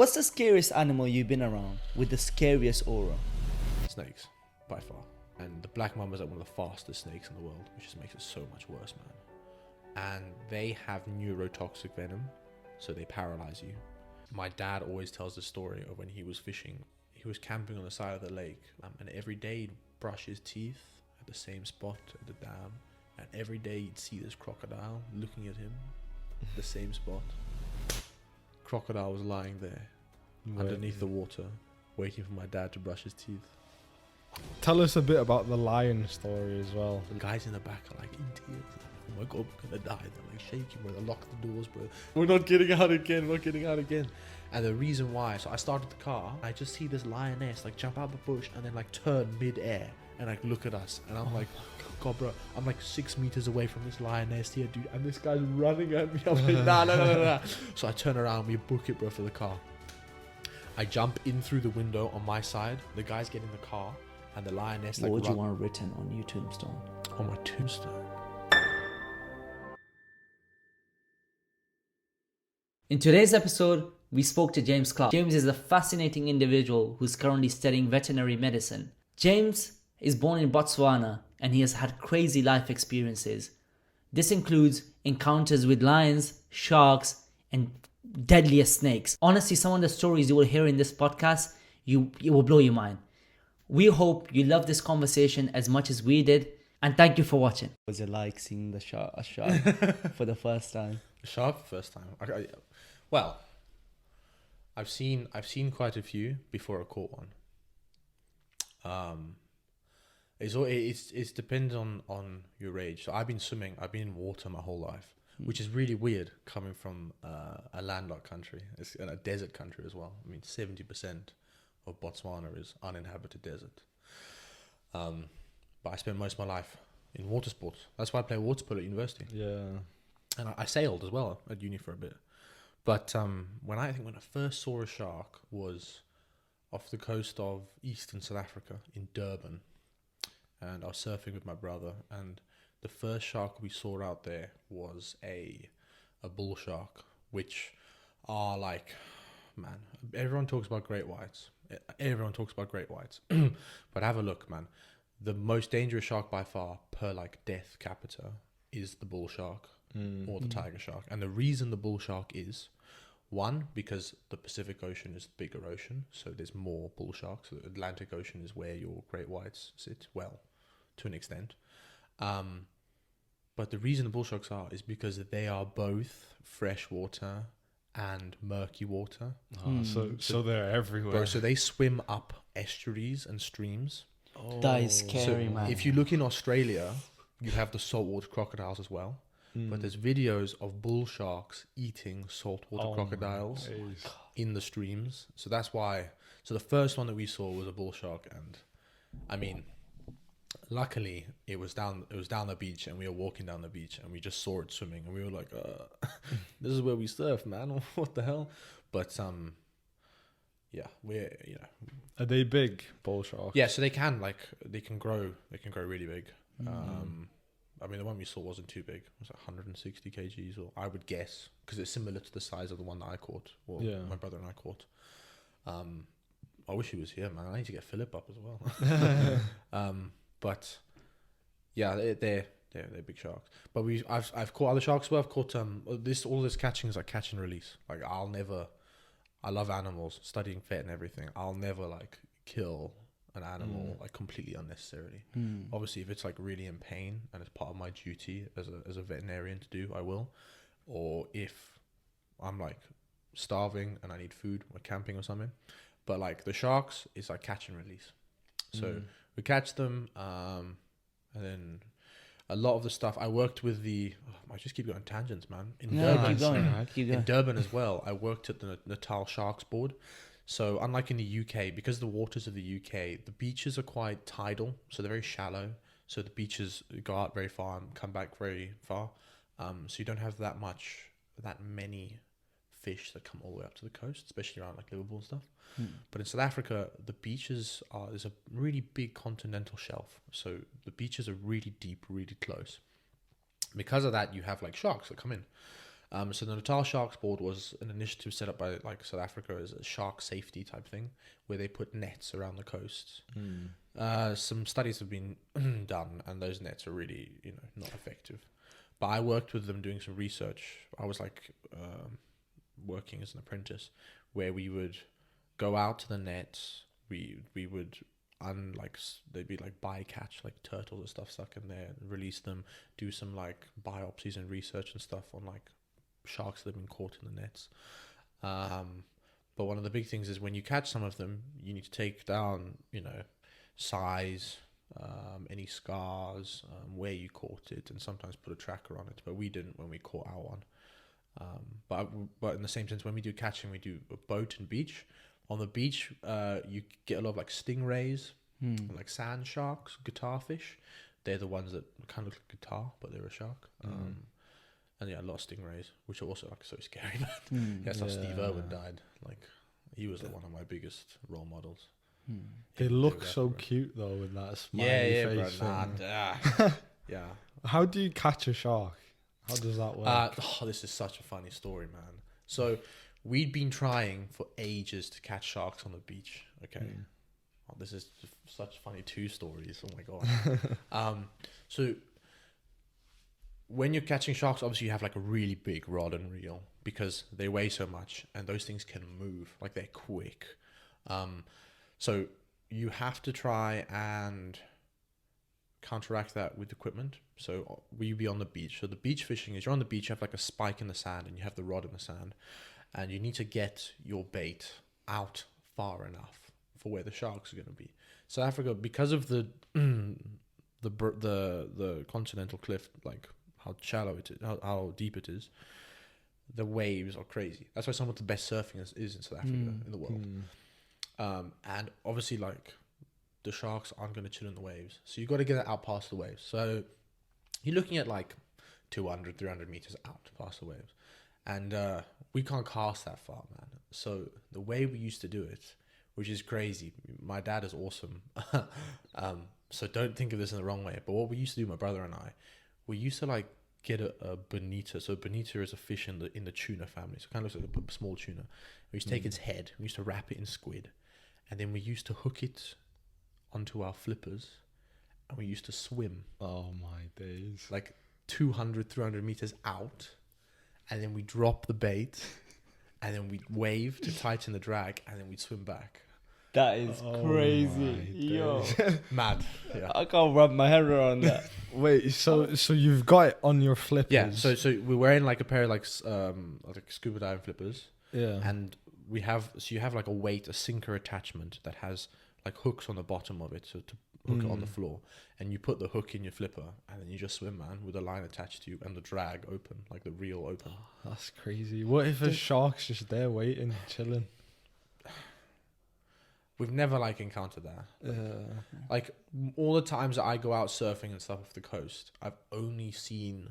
What's the scariest animal you've been around with the scariest aura? Snakes, by far. And the black mamba is like one of the fastest snakes in the world, which just makes it so much worse, man. And they have neurotoxic venom, so they paralyze you. My dad always tells the story of when he was fishing. He was camping on the side of the lake, and every day he'd brush his teeth at the same spot at the dam. And every day he'd see this crocodile looking at him at the same spot. Crocodile was lying there underneath the water, waiting for my dad to brush his teeth. Tell us a bit about the lion story as well. The guys in the back are like in tears. Oh my god, we're gonna die. They're like shaking, bro. They lock the doors, bro. We're not getting out again. We're not getting out again. And the reason why, so I started the car. I just see this lioness like jump out the bush and then like turn mid-air and like look at us. And I'm like, God, bro, I'm like 6 meters away from this lioness here, dude. And this guy's running at me. I'm like, nah. So I turn around, we book it, bro, for the car. I jump in through the window on my side. The guys get in the car, and the lioness like. What would you want written on your tombstone? On my tombstone. In today's episode, we spoke to James Clark. James is a fascinating individual who's currently studying veterinary medicine. James is born in Botswana and he has had crazy life experiences. This includes encounters with lions, sharks, and deadliest snakes. Honestly, some of the stories you will hear in this podcast, it will blow your mind. We hope you love this conversation as much as we did, and thank you for watching. Was it like seeing a shark for the first time? A shark first time. Well, I've seen quite a few before I caught one. It's depends on your age. So I've been swimming. I've been in water my whole life, which is really weird coming from a landlocked country. It's a desert country as well. I mean, 70% of Botswana is uninhabited desert. But I spent most of my life in water sports. That's why I play water polo at university. Yeah. And I sailed as well at uni for a bit. But when I first saw a shark was off the coast of eastern South Africa in Durban. And I was surfing with my brother, and the first shark we saw out there was a bull shark, which are like, man, everyone talks about great whites. But have a look, man. The most dangerous shark by far per like death capita is the bull shark or the tiger shark. And the reason the bull shark is, one, because the Pacific Ocean is the bigger ocean, so there's more bull sharks. The Atlantic Ocean is where your great whites sit, well, to an extent. But the reason the bull sharks are is because they are both freshwater and murky water. So they're everywhere. Bro, so they swim up estuaries and streams. That is scary, So man. if you look in Australia, you have the saltwater crocodiles as well. But there's videos of bull sharks eating saltwater crocodiles in the streams. So that's why. So the first one that we saw was a bull shark, and I mean, luckily it was down the beach, and we were walking down the beach, and we just saw it swimming, and we were like, "This is where we surf, man. What the hell?" But yeah, Are they big, bull sharks? yeah. So they can grow really big. I mean, the one we saw wasn't too big. It was like 160 kgs, or I would guess, because it's similar to the size of the one that I caught, or my brother and I caught. I wish he was here, man. I need to get Philip up as well. But yeah, they're big sharks. But I've caught other sharks. Well, I've caught all this catching is like catch and release. Like I love animals, studying vet and everything. I'll never like kill an animal like completely unnecessarily. Obviously, if it's like really in pain and it's part of my duty as a veterinarian to do, I will. Or if I'm like starving and I need food, or camping or something. But like the sharks, it's like catch and release. So we catch them, and then a lot of the stuff I worked with I just keep going tangents, man. Keep going. In Durban as well, I worked at the Natal Sharks Board. So unlike in the UK, because the waters of the UK, the beaches are quite tidal, so they're very shallow. So the beaches go out very far and come back very far. So you don't have that many fish that come all the way up to the coast, especially around like Liverpool and stuff. But in South Africa, the beaches there's a really big continental shelf. So the beaches are really deep, really close. Because of that, you have like sharks that come in. So the Natal Sharks Board was an initiative set up by like South Africa as a shark safety type thing, where they put nets around the coasts. Some studies have been done, and those nets are really, not effective. But I worked with them doing some research. I was like working as an apprentice, where we would go out to the nets. We would they'd be like bycatch, like turtles and stuff stuck in there, release them, do some like biopsies and research and stuff on like sharks that have been caught in the nets. But one of the big things is when you catch some of them, you need to take down, size, any scars, where you caught it, and sometimes put a tracker on it. But we didn't when we caught our one. But in the same sense, when we do catching, we do a boat and beach. On the beach, you get a lot of like stingrays, like sand sharks, guitar fish. They're the ones that kind of look like a guitar, but they're a shark. And yeah, a lot of stingrays, which are also like so scary. That's how Steve Irwin died. Like he was like one of my biggest role models. They look so cute though with that smiley face. Bro, yeah. How do you catch a shark? How does that work? This is such a funny story, man. So we'd been trying for ages to catch sharks on the beach. Okay. This is such funny 2 stories. Oh my god. So when you're catching sharks, obviously you have like a really big rod and reel because they weigh so much, and those things can move, like they're quick. So you have to try and counteract that with equipment. So we'd be on the beach. So the beach fishing is you're on the beach, you have like a spike in the sand, and you have the rod in the sand, and you need to get your bait out far enough for where the sharks are going to be. South Africa, because of the continental cliff, like how shallow it is, how deep it is, the waves are crazy. That's why some of the best surfing is in South Africa in the world. And obviously, like, the sharks aren't going to chill in the waves, so you've got to get it out past the waves. So you're looking at like 200, 300 meters out past the waves, and we can't cast that far, man. So the way we used to do it, which is crazy, my dad is awesome, so don't think of this in the wrong way, but what we used to do, my brother and I, we used to like get a bonita. So bonita is a fish in the tuna family, so it kind of looks like a small tuna. We used to take its head, we used to wrap it in squid, and then we used to hook it onto our flippers, and we used to swim. Oh my days. Like 200, 300 meters out, and then we drop the bait, and then we'd wave to tighten the drag, and then we'd swim back. That is crazy. Yo. Mad. Yeah. I can't wrap my head around that. Wait, so you've got it on your flippers? Yeah, so we're wearing like a pair of like scuba diving flippers. Yeah. And you have like a sinker attachment that has like hooks on the bottom of it, so to hook it on the floor, and you put the hook in your flipper, and then you just swim, man, with a line attached to you and the drag open, like the reel open. That's crazy. What if a shark's just there waiting, chilling? We've never like encountered that. Like all the times that I go out surfing and stuff off the coast, I've only seen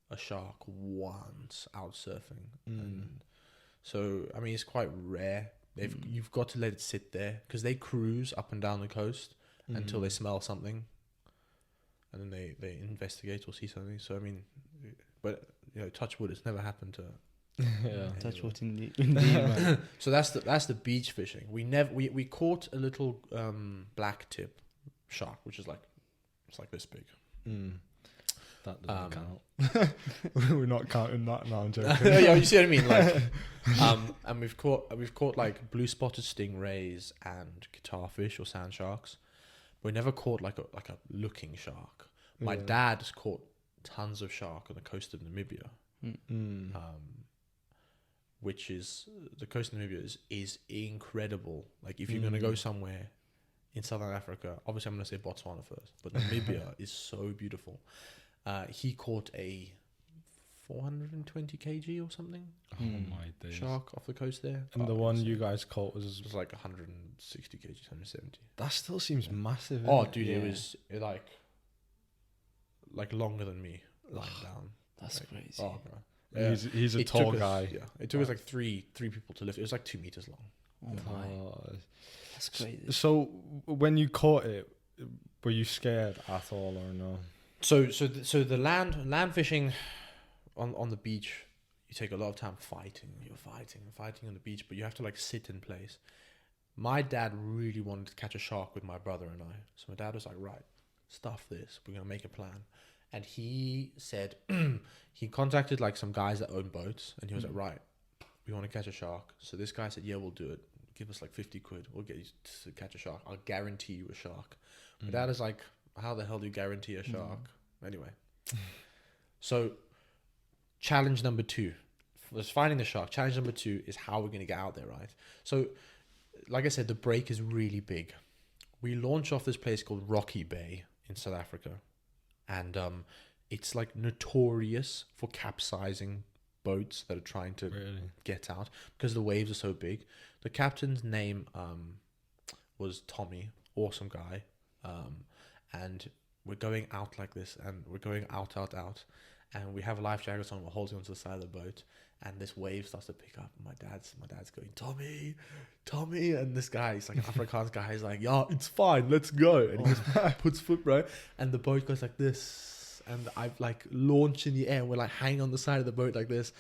a shark once out surfing, and so I mean it's quite rare. You've got to let it sit there because they cruise up and down the coast until they smell something, and then they investigate or see something. So I mean, but touch wood, it's never happened to. Touch wood indeed. So that's the beach fishing. We caught a little black tip shark, which is like it's like this big. That doesn't count. We're not counting that now. I'm joking. Yeah, you see what I mean? Like, and we've caught like blue spotted stingrays and guitar fish or sand sharks. We never caught like a looking shark. My dad has caught tons of shark on the coast of Namibia. Which is the coast of Namibia is incredible. Like if you're gonna go somewhere in Southern Africa, obviously I'm gonna say Botswana first, but Namibia is so beautiful. He caught a 420 kg or something. Oh my days. Shark off the coast there. And the one you guys caught was like 160 kg, 170. That still seems massive. Oh, dude, it was like longer than me lying down. That's crazy. Oh, bro. Yeah. He's a tall guy. Yeah, it took us like three people to lift. It was like 2 meters long. Oh my, that's crazy. So when you caught it, were you scared at all or no? So the land fishing on the beach you take a lot of time fighting. You're fighting on the beach, but you have to like sit in place. My dad really wanted to catch a shark with my brother and I. So my dad was like, right, stuff this. We're going to make a plan. And he said, he contacted like some guys that own boats. And he was like, right, we want to catch a shark. So this guy said, yeah, we'll do it. Give us like 50 quid. We'll get you to catch a shark. I'll guarantee you a shark. My dad is like, how the hell do you guarantee a shark? Anyway. So challenge number 2 was finding the shark. Challenge number 2 is how we're going to get out there, right? So like I said, the break is really big. We launch off this place called Rocky Bay in South Africa. And it's like notorious for capsizing boats that are trying to get out because the waves are so big. The captain's name was Tommy, awesome guy. And we're going out like this, and we're going out. And we have life jackets on, we're holding onto the side of the boat. And this wave starts to pick up. My dad's going, Tommy. And this guy, he's like an Afrikaans guy. He's like, yeah, it's fine. Let's go. And he just puts foot, bro. And the boat goes like this. And I've like launched in the air. And we're like hanging on the side of the boat like this.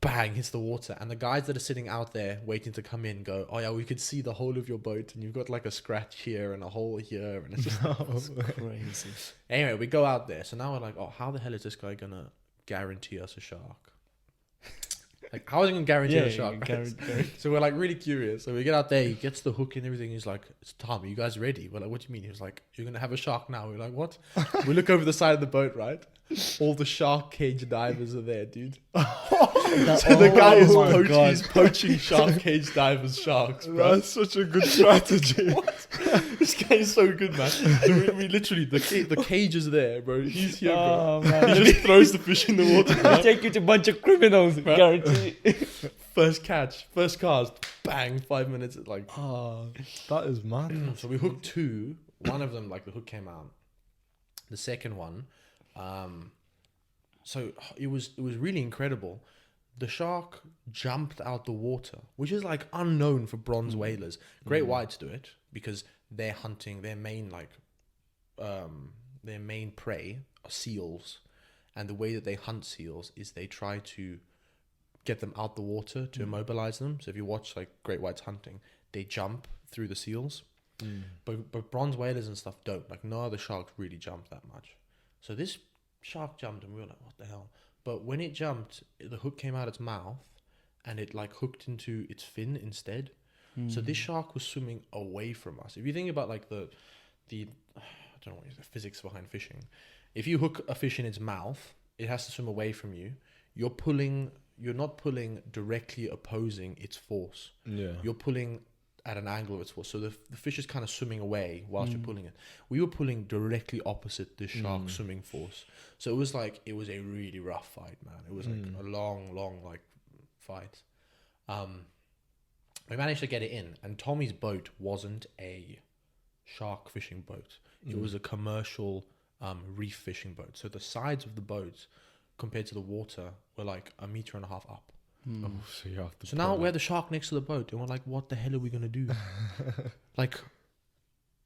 Bang, hits the water. And the guys that are sitting out there waiting to come in go, oh yeah, we could see the whole of your boat. And you've got like a scratch here and a hole here. And it's just it's crazy. Anyway, we go out there. So now we're like, oh, how the hell is this guy going to guarantee us a shark? Like, how is he going to guarantee a shark? So we're like really curious. So we get out there, he gets the hook and everything. He's like, it's Tom, are you guys ready? We're like, what do you mean? He was like, you're going to have a shark now. We're like, what? We look over the side of the boat, right? All the shark cage divers are there, dude. So the guy is poaching shark cage divers sharks, bro. That's such a good strategy. This guy is so good, man. So we literally, the cage is there, bro. He's here, bro. Man. He just throws the fish in the water, bro. Take you to a bunch of criminals, guarantee. First catch, first cast, bang, 5 minutes. Like, that is mad. So we hooked 2. One of them, like the hook came out. The second one, so it was really incredible. The shark jumped out the water, which is like unknown for bronze whalers. Great whites do it because they're hunting their main prey are seals, and the way that they hunt seals is they try to get them out the water to immobilize them. So if you watch like great whites hunting, they jump through the seals. But bronze whalers and stuff don't. Like no other sharks really jump that much. So this shark jumped and we were like, what the hell? But when it jumped, the hook came out its mouth and it like hooked into its fin instead. So this shark was swimming away from us. If you think about like the I don't know what is the physics behind fishing. If you hook a fish in its mouth, it has to swim away from you. You're not pulling directly opposing its force. Yeah. You're pulling at an angle of its force. So the fish is kind of swimming away whilst you're pulling it. We were pulling directly opposite the shark swimming force. So it was a really rough fight, man. It was like a long like fight. We managed to get it in, and Tommy's boat wasn't a shark fishing boat. It was a commercial reef fishing boat. So the sides of the boat compared to the water were like 1.5 meters up. So now we have the shark next to the boat, and we're like, what the hell are we gonna do? Like,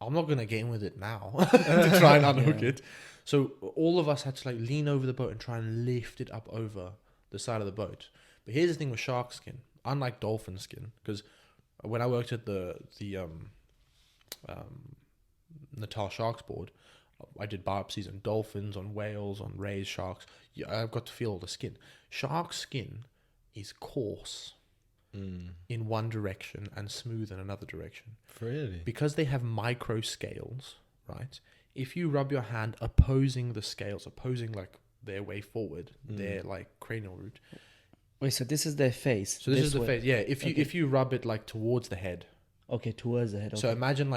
I'm not gonna get in with it now to try and unhook it. So all of us had to like lean over the boat and try and lift it up over the side of the boat. But here's the thing with shark skin, unlike dolphin skin, because when I worked at the Natal Sharks Board, I did biopsies on dolphins, on whales, on rays, sharks. Yeah, I've got to feel all the skin. Shark skin is coarse in one direction and smooth in another direction. Really? Because they have micro scales, right? If you rub your hand opposing the scales, opposing like their way forward, their like cranial root. Wait, so this is their face? So this is the face, yeah. If you rub it like towards the head. Okay, towards the head. Okay. So imagine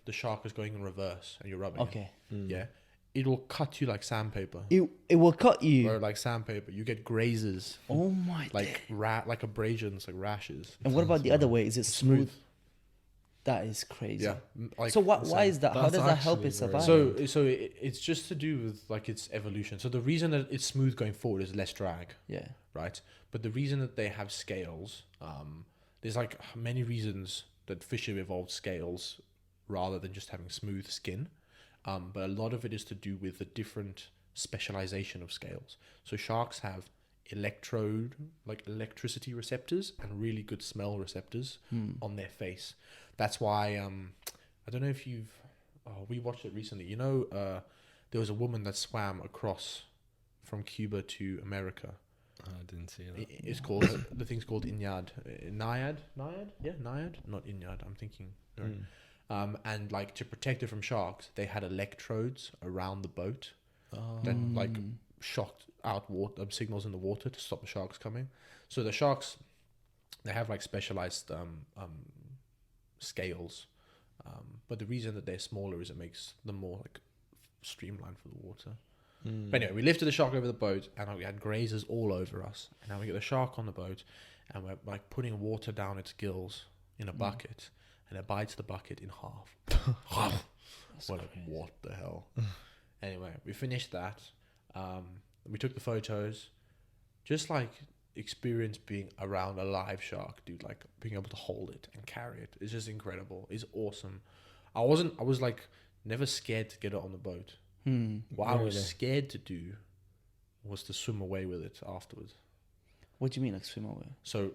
the shark is going in reverse and you're rubbing it. Yeah. It will cut you like sandpaper. It will cut you. Or like sandpaper. You get grazes. Oh my. Like like abrasions, like rashes. And what about the other way? Is it smooth? That is crazy. Yeah. Like, so why is that? How does that help it survive? So it's just to do with like its evolution. So the reason that it's smooth going forward is less drag. Yeah. Right. But the reason that they have scales, there's like many reasons that fish have evolved scales rather than just having smooth skin. But a lot of it is to do with the different specialization of scales. So sharks have electricity receptors and really good smell receptors on their face. That's why I don't know if we watched it recently. You know, there was a woman that swam across from Cuba to America. I didn't see that. It's called the thing's called Naiad, not Inyad. I'm thinking. And like to protect it from sharks, they had electrodes around the boat that like shocked out water signals in the water to stop the sharks coming. So the sharks, they have like specialized scales, but the reason that they're smaller is it makes them more like streamlined for the water. But anyway, we lifted the shark over the boat, and we had grazers all over us. And now we get the shark on the boat, and we're like putting water down its gills in a bucket, and it bites the bucket in half. What the hell? Anyway, we finished that. We took the photos. Just like experience being around a live shark, dude. Like being able to hold it and carry it. It's just incredible. It's awesome. I was like never scared to get it on the boat. What I was scared to do was to swim away with it afterwards. What do you mean, like swim away? So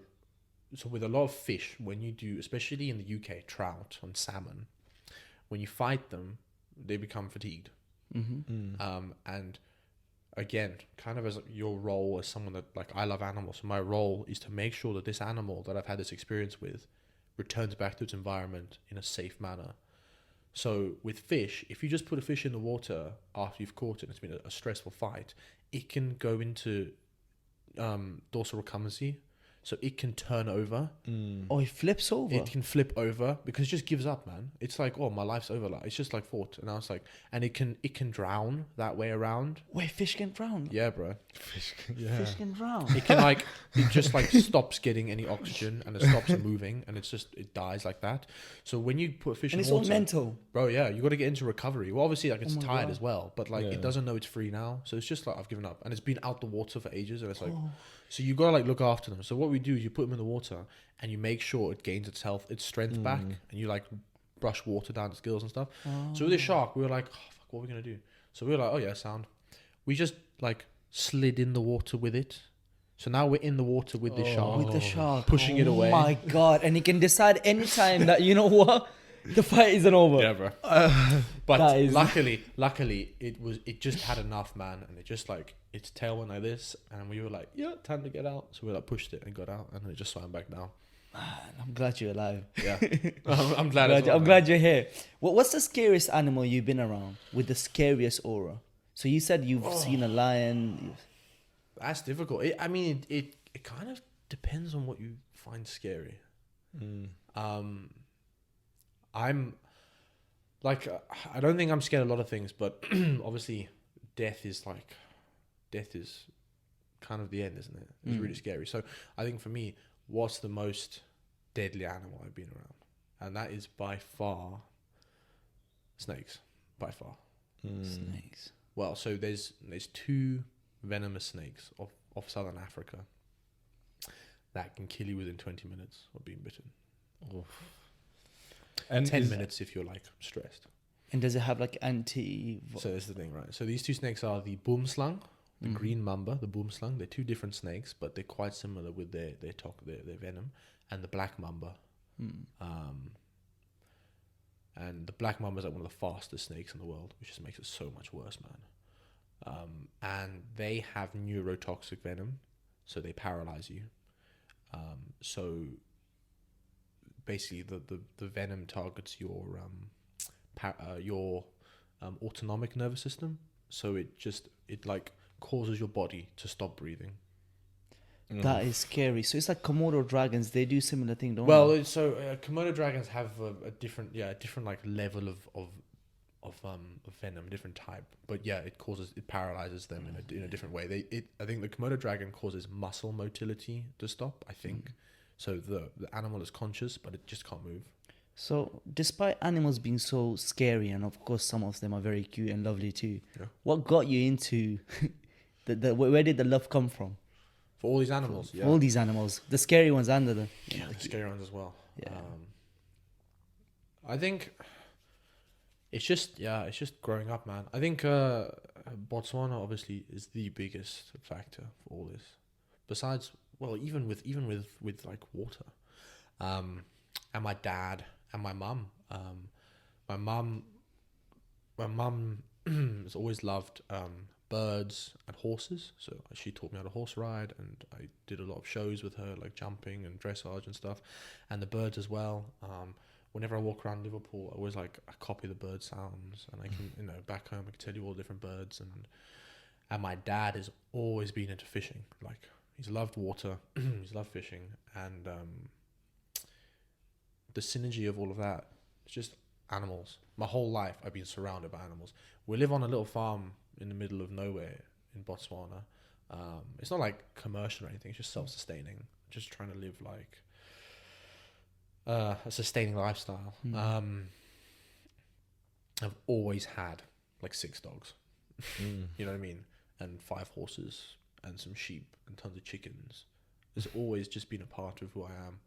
with a lot of fish, when you do, especially in the UK, trout and salmon, when you fight them, they become fatigued. And again, kind of as your role as someone that, like, I love animals, so my role is to make sure that this animal that I've had this experience with returns back to its environment in a safe manner. So with fish, if you just put a fish in the water after you've caught it and it's been a stressful fight, it can go into dorsal recumbency. So it can turn over. Oh, it flips over? It can flip over because it just gives up, man. It's like, oh, my life's over. Like, it's just like fought. And I was like, and it can drown that way around. Wait, fish can drown? Yeah, bro. Fish can drown? It can like, it just like stops getting any oxygen and it stops moving and it dies like that. So when you put a fish in water. And it's all mental. Bro, yeah, you got to get into recovery. Well, obviously, like, it's tired God. as well, but like, it doesn't know it's free now. So it's just like, I've given up. And it's been out the water for ages. And it's like, so you got to like look after them. So what we do is you put them in the water and you make sure it gains its health, its strength back, and you like brush water down its gills and stuff. So with the shark, we were like, oh, fuck, what are we going to do? So we were like, oh yeah, sound. We just like slid in the water with it. So now we're in the water with the shark. With the shark. Pushing it away. Oh my God. And he can decide anytime that, you know what? The fight isn't over. Yeah, bro. But luckily, it just had enough, man, and it just like its tail went like this, and we were like, yeah, time to get out. So we like pushed it and got out, and then it just swam back down. Man, I'm glad you're alive. Yeah, I'm glad. I'm glad you're here. What's the scariest animal you've been around with the scariest aura? So you said you've seen a lion. That's difficult. It kind of depends on what you find scary. I'm like, I don't think I'm scared of a lot of things, but obviously death is kind of the end, isn't it? It's really scary. So I think for me, what's the most deadly animal I've been around? And that is by far snakes, by far. Snakes. Well, so there's two venomous snakes off southern Africa that can kill you within 20 minutes of being bitten. And 10 minutes if you're like stressed. And does it have like anti... So that's the thing, right? So these two snakes are the boomslang, the green mamba, the boomslang. They're two different snakes, but they're quite similar with their venom. And the black mamba. And the black mamba is like one of the fastest snakes in the world, which just makes it so much worse, man. And they have neurotoxic venom, so they paralyze you. So basically the venom targets your autonomic nervous system, so it like causes your body to stop breathing. That is scary. So it's like Komodo dragons, they do similar thing, don't they? Well, so Komodo dragons have a different like level of venom, different type, but yeah, it paralyzes them in a different way. I think the Komodo dragon causes muscle motility to stop, I think. So the animal is conscious, but it just can't move. So despite animals being so scary, and of course some of them are very cute and lovely too, what got you into where did the love come from? For all these animals, All these animals, the scary ones and the scary ones as well. Yeah. I think it's just growing up, man. I think Botswana obviously is the biggest factor for all this. besides, well, even with like water, and my dad and my mum. My mum has always loved birds and horses, so she taught me how to horse ride, and I did a lot of shows with her, like jumping and dressage and stuff, and the birds as well. Whenever I walk around Liverpool, I always like I copy the bird sounds, and I can back home I can tell you all the different birds, and my dad has always been into fishing. Like he's loved water, he's loved fishing, and the synergy of all of that, it's just animals. My whole life I've been surrounded by animals. We live on a little farm in the middle of nowhere in Botswana. It's not like commercial or anything, it's just self-sustaining, just trying to live like a sustaining lifestyle. I've always had like 6 dogs. You know what I mean? And 5 horses and some sheep and tons of chickens. It's always just been a part of who I am.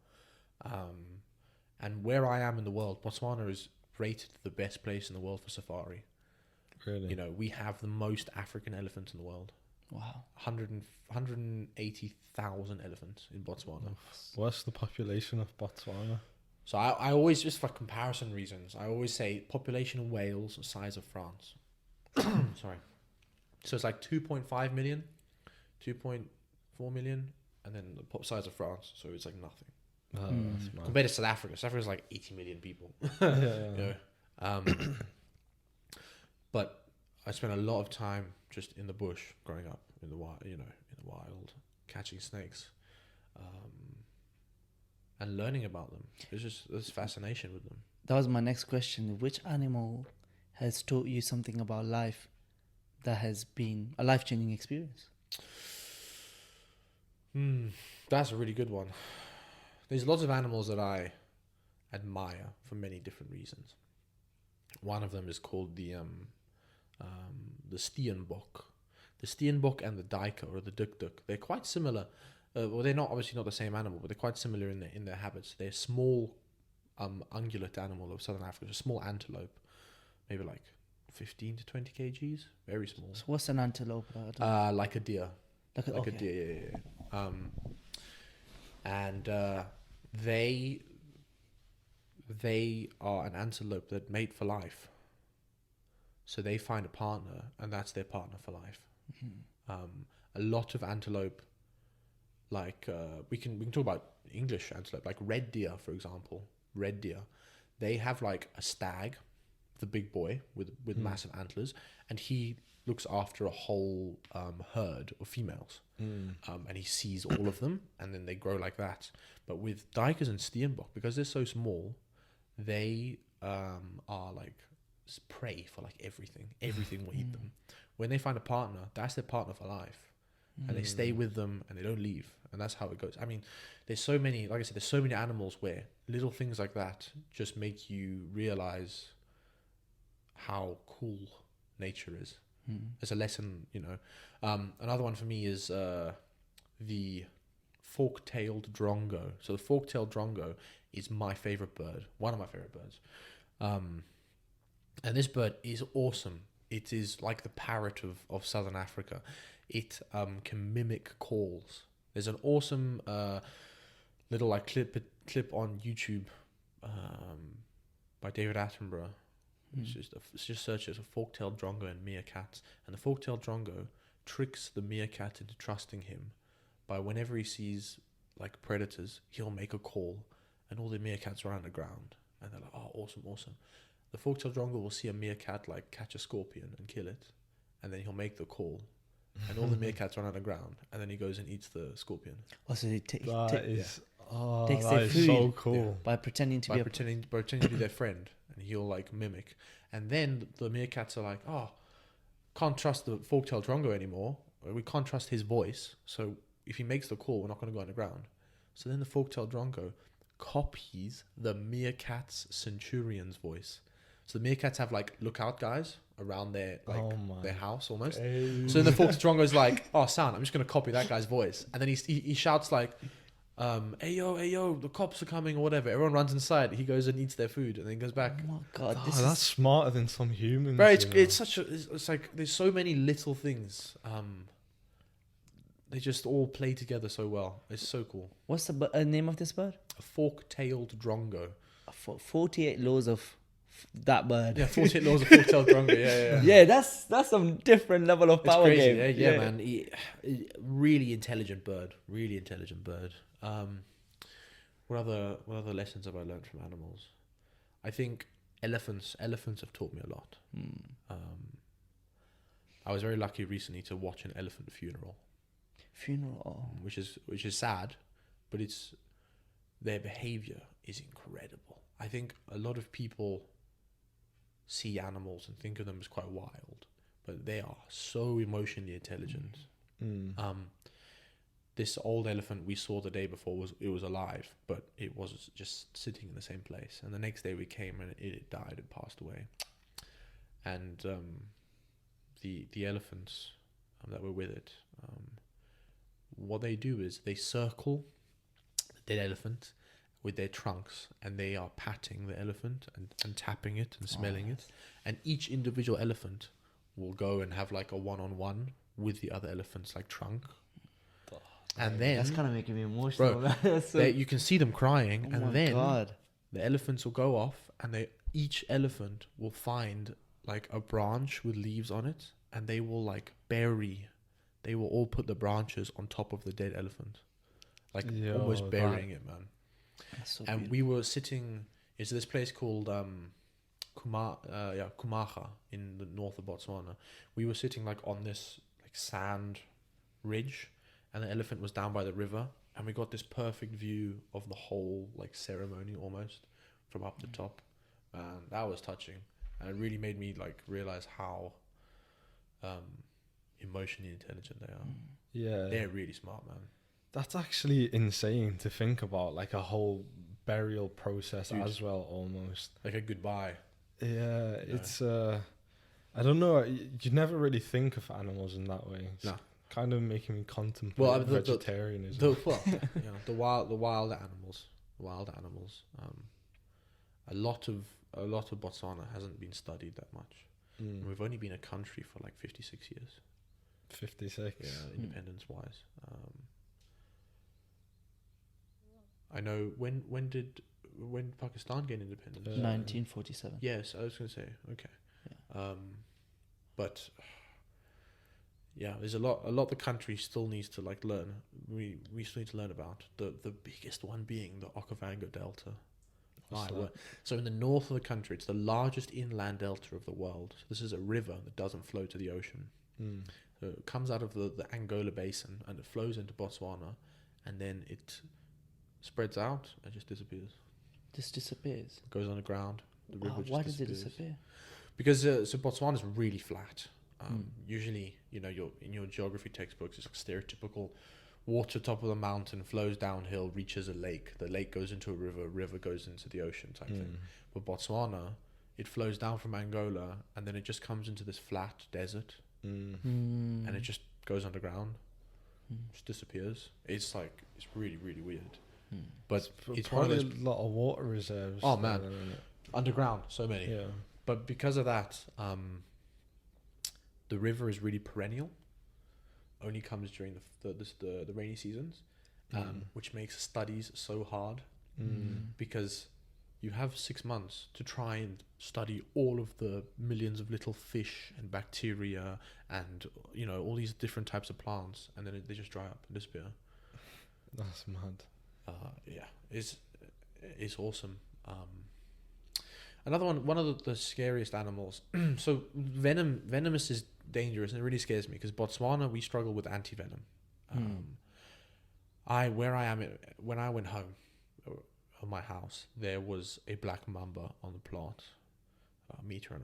And where I am in the world, Botswana is rated the best place in the world for safari. Really? We have the most African elephants in the world. Wow. 180,000 elephants in Botswana. What's the population of Botswana? So I always, just for comparison reasons, I always say population of Wales, size of France. Sorry. So it's like 2.5 million, 2.4 million, and then the size of France. So it's like nothing. Compared to South Africa. South Africa is like 80 million people. But I spent a lot of time just in the bush growing up in the wild, in the wild, catching snakes, and learning about them. There's just this fascination with them. That was my next question. Which animal has taught you something about life that has been a life-changing experience? That's a really good one. There's lots of animals that I admire for many different reasons. One of them is called the steenbok. The steenbok and the duiker, or the duk-duk, they're quite similar. Well, they're obviously not the same animal, but they're quite similar in their habits. They're a small ungulate animal of southern Africa, a small antelope, maybe like 15 to 20 kgs, very small. So what's an antelope? Like a deer. Like a deer, yeah. And they are an antelope that mate for life. So they find a partner, and that's their partner for life. A lot of antelope, like we can talk about English antelope, like red deer, for example. Red deer, they have like a stag, the big boy with massive antlers, and he looks after a whole herd of females, and he sees all of them, and then they grow like that. But with duikers and steenbok, because they're so small, they are like prey for like everything. Everything will eat them. When they find a partner, that's their partner for life, and they stay with them and they don't leave, and that's how it goes. I mean, there's so many, like I said, there's so many animals where little things like that just make you realize how cool nature is. As a lesson, another one for me is the fork-tailed drongo. So the fork-tailed drongo is my favorite bird, one of my favorite birds. And this bird is awesome. It is like the parrot of southern Africa. It can mimic calls. There's an awesome little like clip on YouTube by David Attenborough. Just search it as a fork-tailed drongo and meerkats. And the fork-tailed drongo tricks the meerkat into trusting him by whenever he sees like predators, he'll make a call, and all the meerkats run underground. And they're like, oh, awesome. The fork-tailed drongo will see a meerkat like catch a scorpion and kill it, and then he'll make the call, and all the meerkats run underground, and then he goes and eats the scorpion. Oh, so That is takes their food so cool. by pretending to pretending to be their friend, and he'll like mimic. And then the meerkats are like, oh, can't trust the fork-tailed drongo anymore. We can't trust his voice. So if he makes the call, we're not going to go underground. So then the fork-tailed drongo copies the meerkat's centurion's voice. So the meerkats have like lookout guys around their their house almost. Hey. So then the fork-tailed drongo is like, oh, son, I'm just going to copy that guy's voice. And then he shouts like, hey yo, the cops are coming or whatever. Everyone runs inside. He goes and eats their food, and then goes back. Oh my god, That's smarter than some humans. Bro, it's like there's so many little things they just all play together so well. It's so cool. What's the name of this bird? A fork-tailed drongo. 48 laws of that bird. Yeah, 48 laws of fork-tailed drongo. Yeah. Yeah, that's some different level of power It's crazy. game. Yeah, man. Really intelligent bird. Really intelligent bird. What other lessons have I learned from animals? I think elephants have taught me a lot. I was very lucky recently to watch an elephant funeral. Which is sad, but their behavior is incredible. I think a lot of people see animals and think of them as quite wild, but they are so emotionally intelligent. This old elephant we saw the day before was alive, but it was just sitting in the same place. And the next day we came and it died and passed away. And the elephants that were with it, what they do is they circle the dead elephant with their trunks, and they are patting the elephant and tapping it and smelling it. And each individual elephant will go and have like a one-on-one with the other elephant's like trunk. And then That's kind of making me emotional. Bro, you can see them crying, Oh and my then God. the elephants will go off, and each elephant will find like a branch with leaves on it, and they will like they will all put the branches on top of the dead elephant, like almost burying it, man. That's so And beautiful. we were sitting. It's this place called Kumaga in the north of Botswana. We were sitting like on this like sand ridge, and the elephant was down by the river, and we got this perfect view of the whole like ceremony almost from up the top. And that was touching, and it really made me like realize how emotionally intelligent they are. Yeah, They're really smart, man. that's actually insane to think about, like a whole burial process. Dude. As well, almost Like a goodbye. Yeah, it's I don't know, you never really think of animals in that way. It's kind of making me contemplate vegetarianism. The wild animals. A lot of Botswana hasn't been studied that much. We've only been a country for like 56 years. 56. Yeah, independence wise. I know when Pakistan gained independence? 1947. Yes, I was going to say. Okay. Yeah. But yeah, there's a lot the country still needs to like learn. We still need to learn about the biggest one being the Okavango Delta. So in the north of the country, it's the largest inland delta of the world. So this is a river that doesn't flow to the ocean. So it comes out of the Angola basin and it flows into Botswana, and then it spreads out and just disappears. Just disappears. It goes underground. The river just why does it disappears. disappear? Because so Botswana is really flat. Usually, in your geography textbooks, it's like stereotypical water top of the mountain, flows downhill, reaches a lake. The lake goes into a river goes into the ocean type thing. But Botswana, it flows down from Angola, and then it just comes into this flat desert, and it just goes underground, just disappears. It's really, really weird. But it's probably one of those a lot of water reserves. Oh man, underground, so many. Yeah. But because of that, the river is really perennial. Only comes during the rainy seasons, which makes studies so hard because you have 6 months to try and study all of the millions of little fish and bacteria and all these different types of plants, and then they just dry up and disappear. That's mad. It's awesome. Another one of the scariest animals. So venomous is dangerous, and it really scares me because Botswana, we struggle with anti-venom. When I went home of my house, there was a black mamba on the plot, 1.5 meters.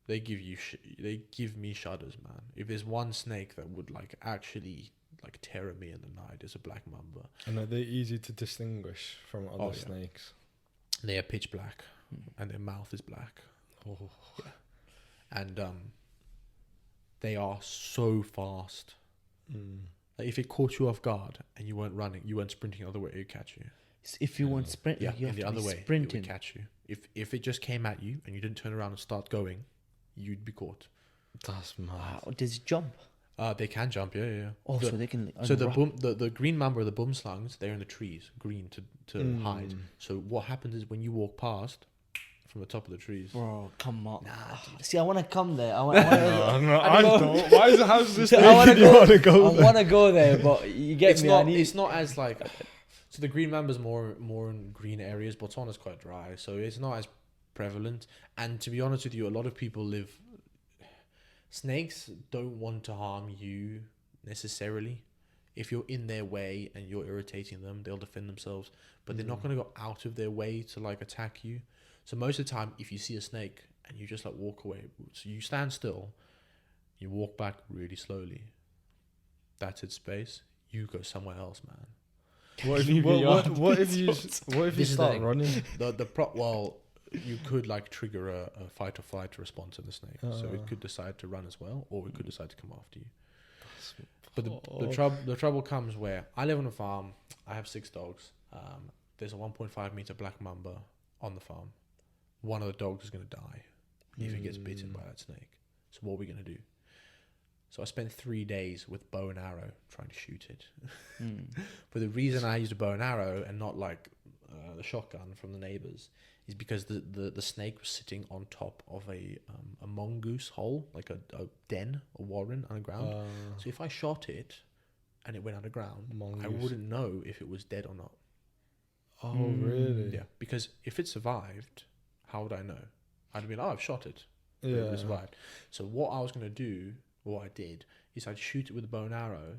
They give me shudders, man. If there's one snake that would actually terror me in the night, it's a black mamba. And are they easy to distinguish from other snakes? They are pitch black, and their mouth is black. Oh. Yeah. And they are so fast. Like if it caught you off guard and you weren't running, you weren't sprinting the other way, it would catch you. If you weren't sprinting, you have the to other be way, sprinting. it would catch you. If it just came at you and you didn't turn around and start going, you'd be caught. That's mad. Wow. Does it jump? They can jump, yeah. Oh, so they can. So the green mamba, the boomslangs, they're in the trees, green to hide. So what happens is when you walk past from the top of the trees. Bro, come on. Nah, see, I want to come there. I don't. Why is how's this? I want to go. I want to go there, but you get it's me. Not, it's not as like. So the green mamba's more in green areas. Botswana's quite dry, so it's not as prevalent. And to be honest with you, a lot of people live. Snakes don't want to harm you necessarily. If you're in their way and you're irritating them, they'll defend themselves. But they're not going to go out of their way to like attack you. So most of the time, if you see a snake and you just like walk away, so you stand still, you walk back really slowly. That's its space. You go somewhere else, man. What if you start running? Well, you could like trigger a fight or flight response to the snake. So it could decide to run as well, or it could decide to come after you. But the trouble comes where I live on a farm. I have 6 dogs. There's a 1.5 meter black mamba on the farm. One of the dogs is going to die if it gets bitten by that snake. So what are we going to do? So I spent 3 days with bow and arrow trying to shoot it. But the reason I used a bow and arrow and not like the shotgun from the neighbors is because the snake was sitting on top of a mongoose hole, like a den, a warren underground. So if I shot it and it went underground, I wouldn't know if it was dead or not. Oh, really? Yeah, because if it survived, how would I know? I'd be like, I've shot it. Yeah. It survived. So what I was going to do, what I did, is I'd shoot it with a bow and arrow.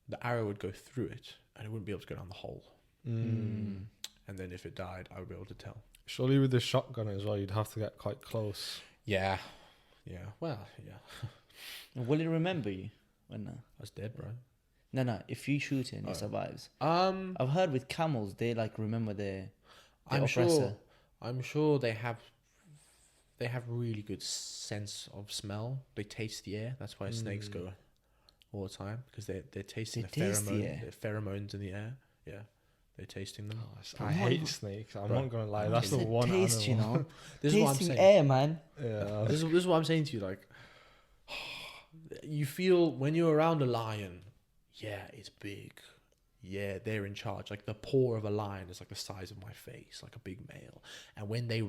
The arrow would go through it and it wouldn't be able to go down the hole. And then if it died, I would be able to tell. Surely with the shotgun as well, you'd have to get quite close. Yeah. Well, yeah. Will it remember you when I was dead, bro? No. If you shoot it and it survives. I've heard with camels, they like remember their oppressor. I'm sure they have really good sense of smell. They taste the air. That's why snakes go all the time, because they're tasting the pheromones in the air. Yeah. They're tasting them. I hate snakes. I'm not gonna lie. That's the one taste, animal. you know. This is what I'm saying. Air, man. Yeah. This is what I'm saying to you. Like, you feel when you're around a lion. Yeah, it's big. Yeah, they're in charge. Like the paw of a lion is like the size of my face, like a big male. And when they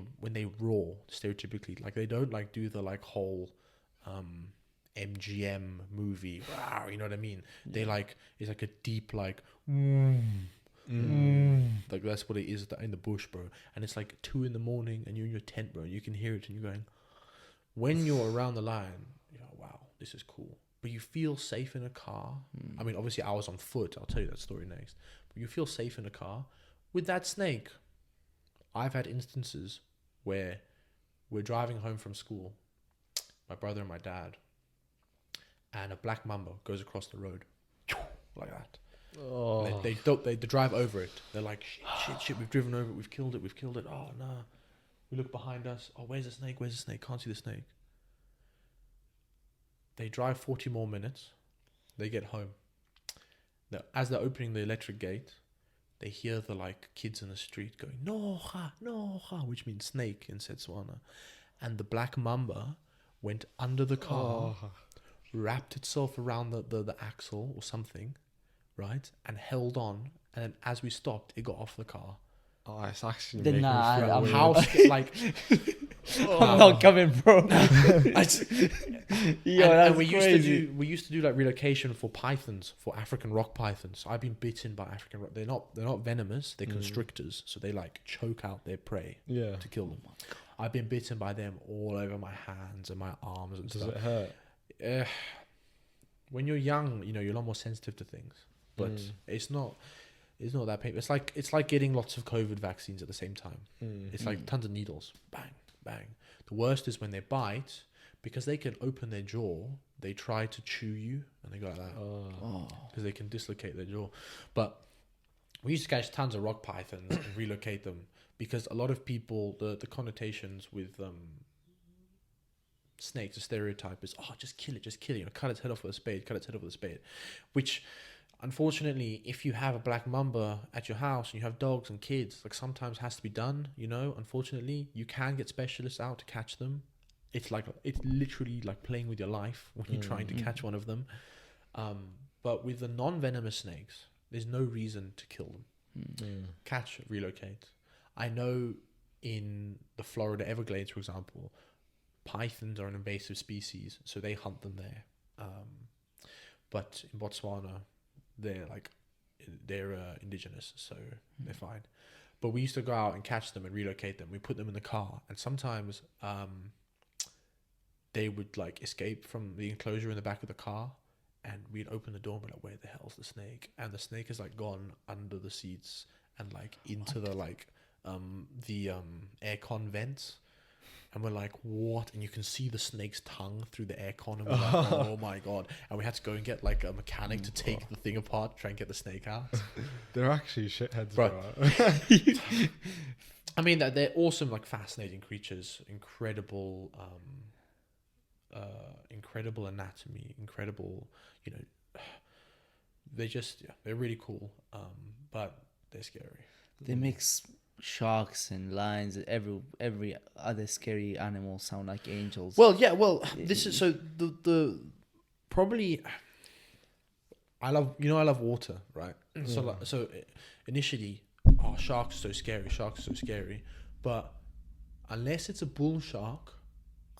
roar, stereotypically, like they don't like do the like whole MGM movie. Wow, you know what I mean? Yeah. They like it's like a deep like. Like that's what it is in the bush, bro. And it's like 2 a.m. and you're in your tent, bro. And you can hear it, and you're going. When you're around the lion, you're like, wow, this is cool. But you feel safe in a car. I mean, obviously, I was on foot. I'll tell you that story next. But you feel safe in a car with that snake. I've had instances where we're driving home from school, my brother and my dad, and a black mamba goes across the road like that. Oh. They drive over it. They're like, shit, we've driven over it, we've killed it. Oh, no. We look behind us. Oh, where's the snake? Can't see the snake. They drive 40 more minutes. They get home. Now, as they're opening the electric gate, they hear the like kids in the street going, Noha, which means snake in Botswana. And the black mamba went under the car, wrapped itself around the axle or something, right? And held on. And then as we stopped, it got off the car. Oh, it's actually making me feel weird. How like I'm not coming, bro. And we used to do like relocation for pythons, for African rock pythons. I've been bitten by African rock. They're not venomous. They're constrictors, so they like choke out their prey to kill them. I've been bitten by them all over my hands and my arms and stuff. Does it hurt? When you're young, you know you're a lot more sensitive to things, but it's not that painful. It's like getting lots of COVID vaccines at the same time. It's like tons of needles. Bang, bang. The worst is when they bite, because they can open their jaw, they try to chew you, and they go like that. Because they can dislocate their jaw. But we used to catch tons of rock pythons and relocate them, because a lot of people, the connotations with snakes, the stereotype is, just kill it, you know, cut its head off with a spade, which... Unfortunately, if you have a black mamba at your house and you have dogs and kids, like sometimes has to be done, you know, unfortunately, you can get specialists out to catch them. it's literally like playing with your life when you're trying to catch one of them. But with the non-venomous snakes, there's no reason to kill them. Catch, relocate. I know in the Florida Everglades, for example, pythons are an invasive species, so they hunt them there. But in Botswana, they're indigenous, so they're fine. But we used to go out and catch them and relocate them. We put them in the car, and sometimes they would like escape from the enclosure in the back of the car, and we'd open the door and be like, where the hell's the snake? And the snake is like gone under the seats and like into the aircon vents. And we're like, what? And you can see the snake's tongue through the aircon. And we're like, oh my God. And we had to go and get like a mechanic to take the thing apart, try and get the snake out. They're actually shitheads, bro. I mean, they're awesome, like fascinating creatures. Incredible anatomy, incredible, they're really cool. But they're scary. They mix sharks and lions and every other scary animal sound like angels. Well, yeah, this is so the probably I love water, right? So initially, sharks are so scary, but unless it's a bull shark,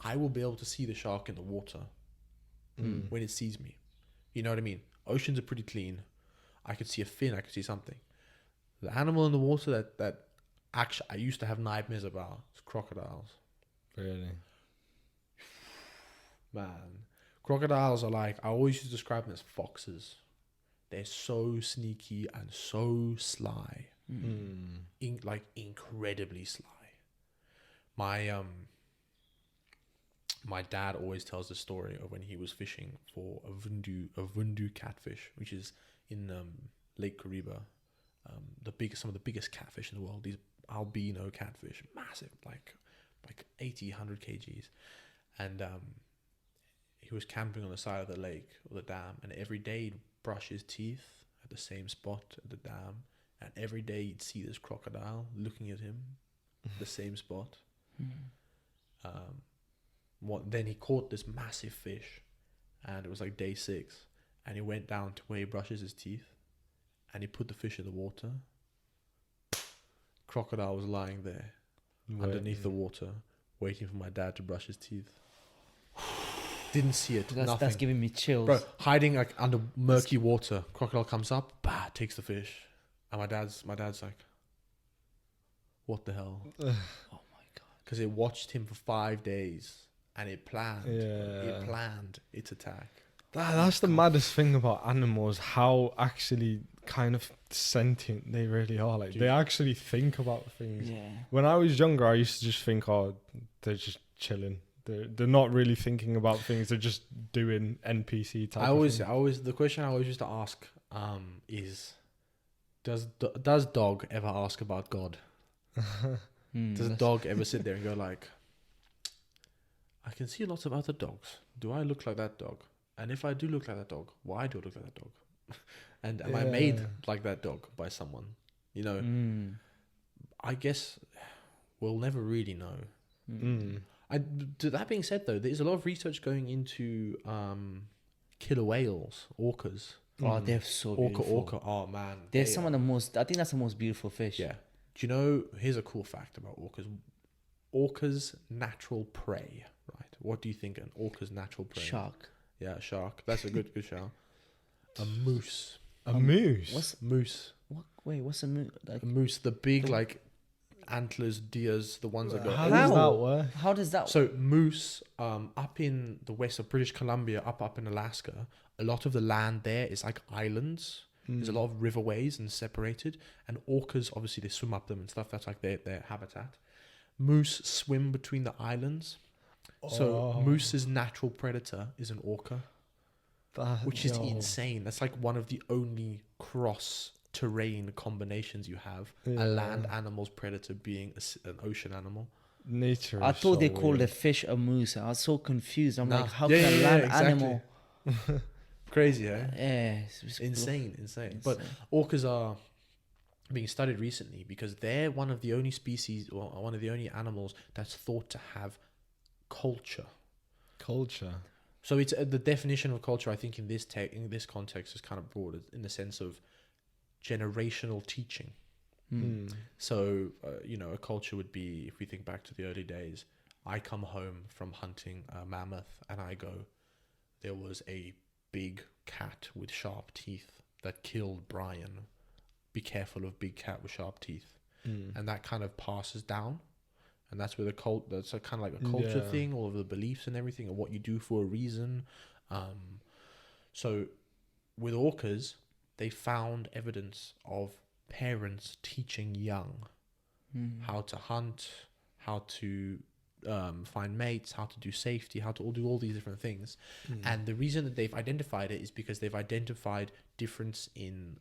I will be able to see the shark in the water when it sees me. You know what I mean? Oceans are pretty clean. I could see a fin, I could see something. The animal in the water that actually I used to have nightmares about is crocodiles. Really? Man, crocodiles are like, I always used to describe them as foxes. They're so sneaky and so sly. Incredibly sly. My dad always tells the story of when he was fishing for a vundu catfish, which is in Lake Kariba. Some of the biggest catfish in the world. These albino catfish, massive, like 80, 100 kgs. And he was camping on the side of the lake or the dam, and every day he'd brush his teeth at the same spot at the dam, and every day he'd see this crocodile looking at him the same spot. Then he caught this massive fish, and it was like day 6, and he went down to where he brushes his teeth, and he put the fish in the water. Crocodile was lying there underneath the water, waiting for my dad to brush his teeth. Didn't see it. That's giving me chills. Bro, hiding like under murky water. Crocodile comes up, takes the fish, and my dad's like, "What the hell?" Oh my God! Because it watched him for 5 days, and it planned. Yeah. It planned its attack. That's the maddest thing about animals, how actually kind of sentient they really are. Like, they actually think about things. Yeah. When I was younger, I used to just think, they're just chilling. They're not really thinking about things. They're just doing NPC type of things. The question I always used to ask is, does dog ever ask about God? Does a dog ever sit there and go like, I can see lots of other dogs. Do I look like that dog? And if I do look like that dog, why do I look like that dog? And am I made like that dog by someone? I guess we'll never really know. That being said, though, there's a lot of research going into killer whales, orcas. Oh, they're so beautiful. Orca. Oh, man. They're some of the most... I think that's the most beautiful fish. Yeah. Do you know... Here's a cool fact about orcas. Orcas' natural prey, right? What do you think an orca's natural prey? Shark. Yeah, shark. That's a good shout. A moose. A moose? What's moose? What's a moose? Like, a moose, the big, antlers, deers, the ones that go... How does that work? How does that... So, moose, up in the west of British Columbia, up in Alaska, a lot of the land there is like islands. There's a lot of riverways and separated. And orcas, obviously, they swim up them and stuff. That's like their habitat. Moose swim between the islands. So, moose's natural predator is an orca. Which is insane. That's like one of the only cross-terrain combinations you have. A land animal's predator being an ocean animal. Nature. I thought they called a fish a moose. I was so confused. I'm like, how can a land animal... Crazy, eh? Yeah. Insane. But orcas are being studied recently because they're one of the only species or one of the only animals that's thought to have culture. Culture. So it's the definition of culture. I think in this context is kind of broad in the sense of generational teaching. So a culture would be, if we think back to the early days, I come home from hunting a mammoth and I go, there was a big cat with sharp teeth that killed Brian. Be careful of big cat with sharp teeth. And that kind of passes down. And that's where that's a kind of like a culture thing, all of the beliefs and everything, and what you do for a reason. So with orcas, they found evidence of parents teaching young how to hunt, how to find mates, how to do safety, how to do all these different things. And the reason that they've identified it is because they've identified difference in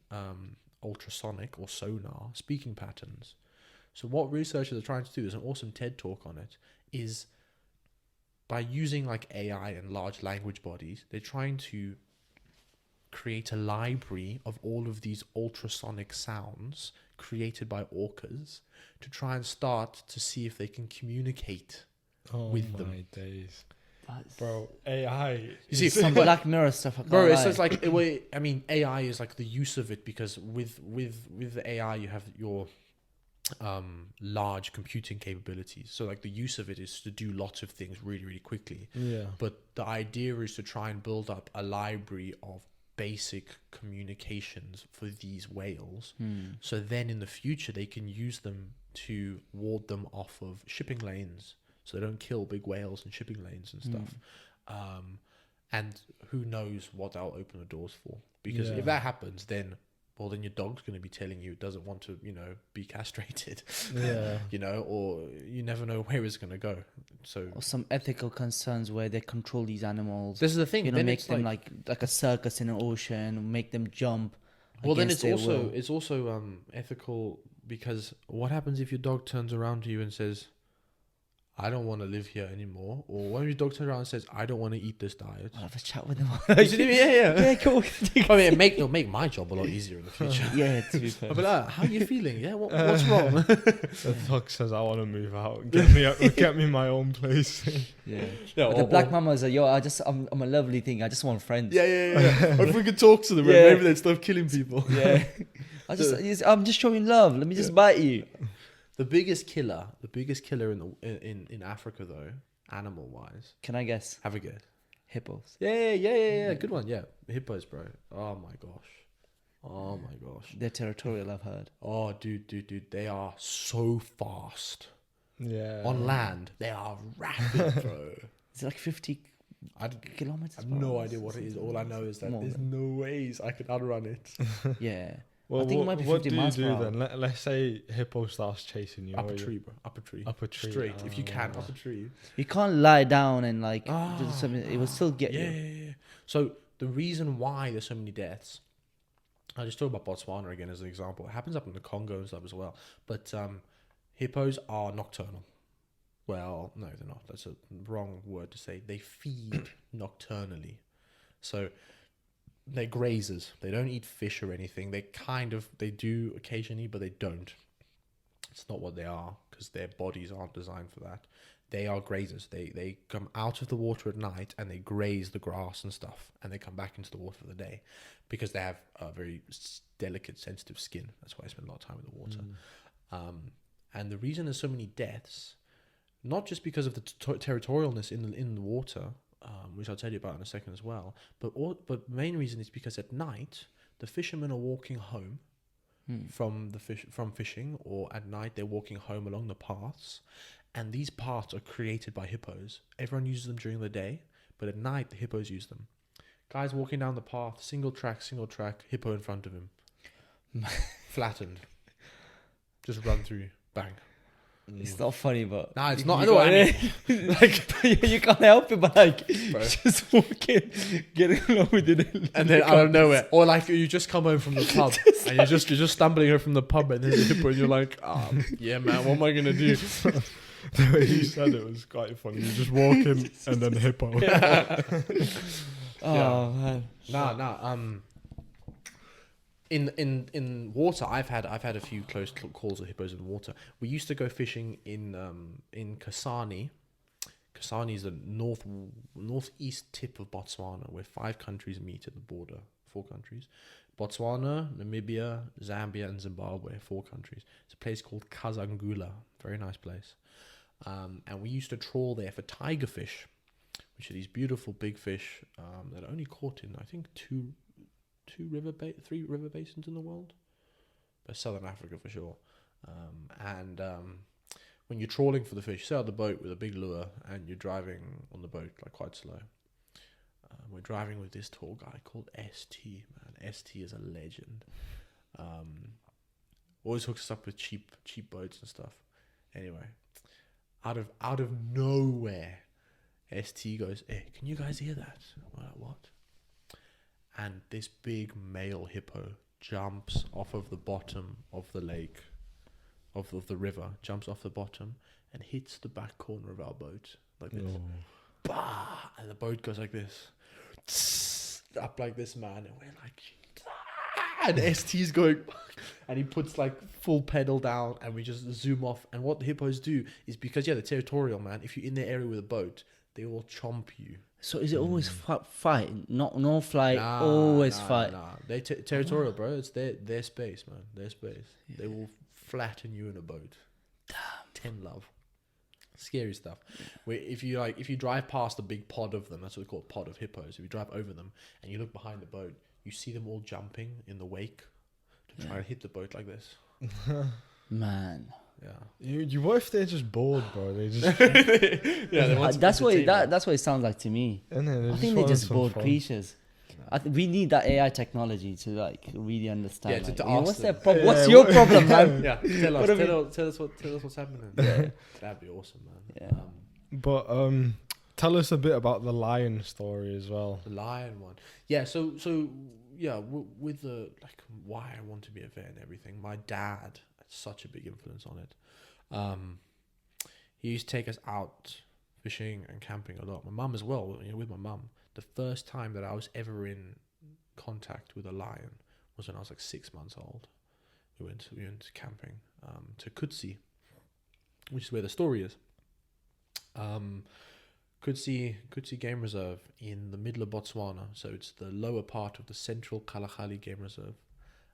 ultrasonic or sonar speaking patterns. So what researchers are trying to do, there's an awesome TED talk on it, is by using like AI and large language bodies, they're trying to create a library of all of these ultrasonic sounds created by orcas to try and start to see if they can communicate with them. Oh my days. Bro, AI. You see some Black Mirror stuff. Bro, it's just like, I mean, AI is like the use of it, because with the AI you have your large computing capabilities. So like the use of it is to do lots of things really, really quickly. Yeah. But the idea is to try and build up a library of basic communications for these whales. So then in the future they can use them to ward them off of shipping lanes, so they don't kill big whales in shipping lanes and stuff. And who knows what that'll open the doors for, because if that happens, then your dog's going to be telling you it doesn't want to, be castrated. Or you never know where it's going to go. So, or some ethical concerns where they control these animals. This is the thing. Make them like a circus in an ocean, make them jump. Well, then it's also ethical, because what happens if your dog turns around to you and says, I don't want to live here anymore? Or when your dog turns around and says, I don't want to eat this diet. I'll have a chat with him. Yeah, cool. I mean, it'll make my job a lot easier in the future. To be fair. I'll be like, how are you feeling? Yeah, what's wrong? The dog says, I want to move out. Get me my own place. The black mamas are, I'm a lovely thing. I just want friends. Yeah. Or if we could talk to them, maybe they'd stop killing people. Yeah. I'm just showing love. Let me just bite you. The biggest killer in Africa, though, animal wise. Can I guess? Have a guess. Hippos. Yeah. Good one. Yeah, hippos, bro. Oh my gosh. They're territorial, I've heard. Oh, dude, they are so fast. Yeah. On land, they are rapid, bro. It's like 50 kilometers. I have no idea what it is. All I know is that there's no ways I could outrun it. Yeah. Well, I think it might be 50 miles per hour. What do you do then? Let's say hippo starts chasing you. Up a tree, bro. Up a tree. Straight. If you can, up a tree. You can't lie down and do something. It will still get you. Yeah. So the reason why there's so many deaths, I just talk about Botswana again as an example. It happens up in the Congo and stuff as well. But hippos are nocturnal. Well, no, they're not. That's a wrong word to say. They feed nocturnally. So they're grazers. They don't eat fish or anything. They do occasionally, but they don't. It's not what they are, because their bodies aren't designed for that. They are grazers. They come out of the water at night and they graze the grass and stuff, and they come back into the water for the day, because they have a very delicate, sensitive skin. That's why I spend a lot of time in the water. And the reason there's so many deaths, not just because of the territorialness in the water, which I'll tell you about in a second as well, but the main reason is because at night the fishermen are walking home from fishing, or at night they're walking home along the paths, and these paths are created by hippos. Everyone uses them during the day, but at night the hippos use them. Guys walking down the path, single track, hippo in front of him, flattened, just run through, bang. It's not funny, but nah, it's not. I know what I mean. Like you can't help it, but just walking, getting along with it, and then out of nowhere, or like you just come home from the pub and you're just stumbling home from the pub, and there's a hippo, and you're like, yeah, man, what am I gonna do? The way you said it was quite funny. You're just walking and then hippo. Man. In water, I've had a few close calls with hippos in water. We used to go fishing in Kasane. Kasane is the northeast tip of Botswana, where 5 countries meet at the border. 4 countries: Botswana, Namibia, Zambia, and Zimbabwe. 4 countries. It's a place called Kazangula. Very nice place. And we used to trawl there for tigerfish, which are these beautiful big fish that are only caught in, I think, 3 river basins in the world, but Southern Africa for sure. When you're trawling for the fish, you set out the boat with a big lure, and you're driving on the boat like quite slow. We're driving with this tall guy called ST. Man, ST is a legend. Always hooks us up with cheap boats and stuff. Anyway, out of nowhere, ST goes, "Hey, can you guys hear that?" We're like, "What?" And this big male hippo jumps off of the bottom of the lake, of the river, jumps off the bottom and hits the back corner of our boat like this. Bah! And the boat goes like this, up like this, man. And we're like, and ST's going, and he puts like full pedal down, and we just zoom off. And what the hippos do is, because they're territorial, man, if you're in their area with a boat, they will chomp you. So is it always fight? No flight, always fight? Nah. They're territorial, bro. It's their space, man. Their space. Yeah. They will flatten you in a boat. Damn. 10 love. Scary stuff. Where if you drive past a big pod of them, that's what they call a pod of hippos. If you drive over them and you look behind the boat, you see them all jumping in the wake to try and hit the boat like this. Man. Yeah. What if they're just bored, bro? They just that's what it sounds like to me. I think they're just bored creatures. We need that AI technology to like really understand. To ask what's their problem? What's your problem, man? Yeah, tell us what's happening. Yeah. That'd be awesome, man. Yeah. But tell us a bit about the lion story as well. The lion one. Yeah. So yeah, with the like why I want to be a vet and everything. My dad had such a big influence on it. He used to take us out fishing and camping a lot. My mum as well. With my mum. The first time that I was ever in contact with a lion was when I was like 6 months old. We went camping to Kutsi, which is where the story is. Kutsi Game Reserve in the middle of Botswana. So it's the lower part of the central Kalahari Game Reserve.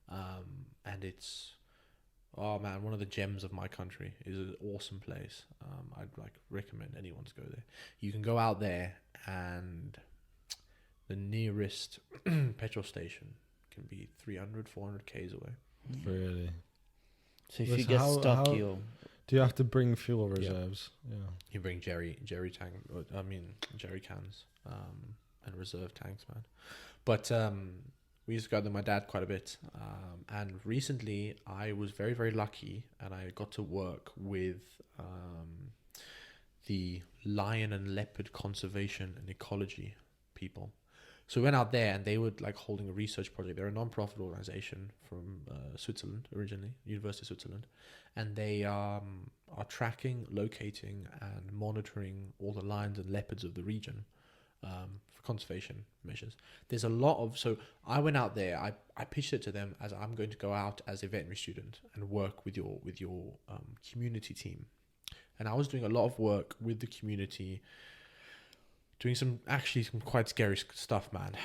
And it's, oh man, one of the gems of my country. It's an awesome place. I'd like recommend anyone to go there. You can go out there, and the nearest petrol station can be 300, 400 k's away. Really? So if you get stuck, do you have to bring fuel reserves? Yeah. You bring jerry cans, and reserve tanks, man. But we used to go there with my dad quite a bit. And recently I was very, very lucky, and I got to work with the lion and leopard conservation and ecology people. So we went out there, and they were like holding a research project. They're a non-profit organization from Switzerland, originally, University of Switzerland. And they are tracking, locating, and monitoring all the lions and leopards of the region for conservation measures. There's a lot of... So I went out there, I pitched it to them as, I'm going to go out as a veterinary student and work with your community team. And I was doing a lot of work with the community, doing some quite scary stuff, man.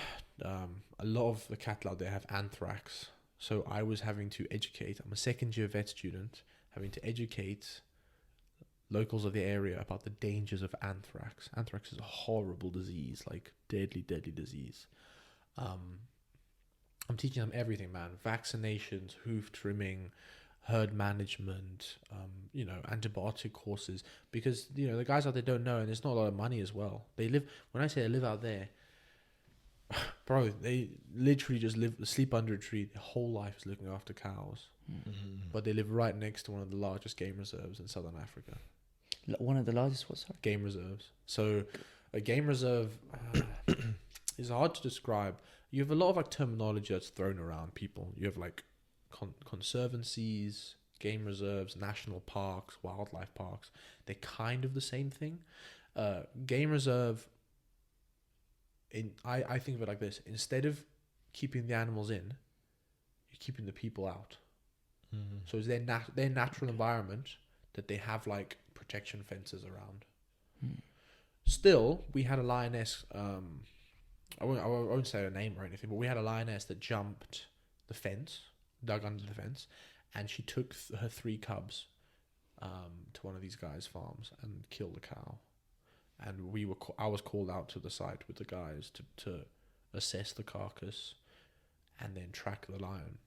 A lot of the cattle out there have anthrax. So I was having to educate, I'm a second year vet student, having to educate locals of the area about the dangers of anthrax. Anthrax is a horrible disease, like deadly disease. I'm teaching them everything, man. Vaccinations, hoof trimming, herd management, antibiotic courses, because the guys out there don't know, and there's not a lot of money as well. When I say they live out there, bro, they literally just sleep under a tree. Their whole life is looking after cows, but they live right next to one of the largest game reserves in Southern Africa. One of the largest what? Sorry? Game reserves. So a game reserve is hard to describe. You have a lot of like terminology that's thrown around people. You have like conservancies, game reserves, national parks, wildlife parks. They're kind of the same thing. Game reserve, I think of it like this: instead of keeping the animals in, you're keeping the people out. So it's their natural environment that they have like protection fences around. Still, we had a lioness. I won't say her name or anything, but we had a lioness that jumped the fence, dug under the fence, and she took her 3 cubs to one of these guys' farms and killed the cow. And I was called out to the site with the guys to assess the carcass and then track the lion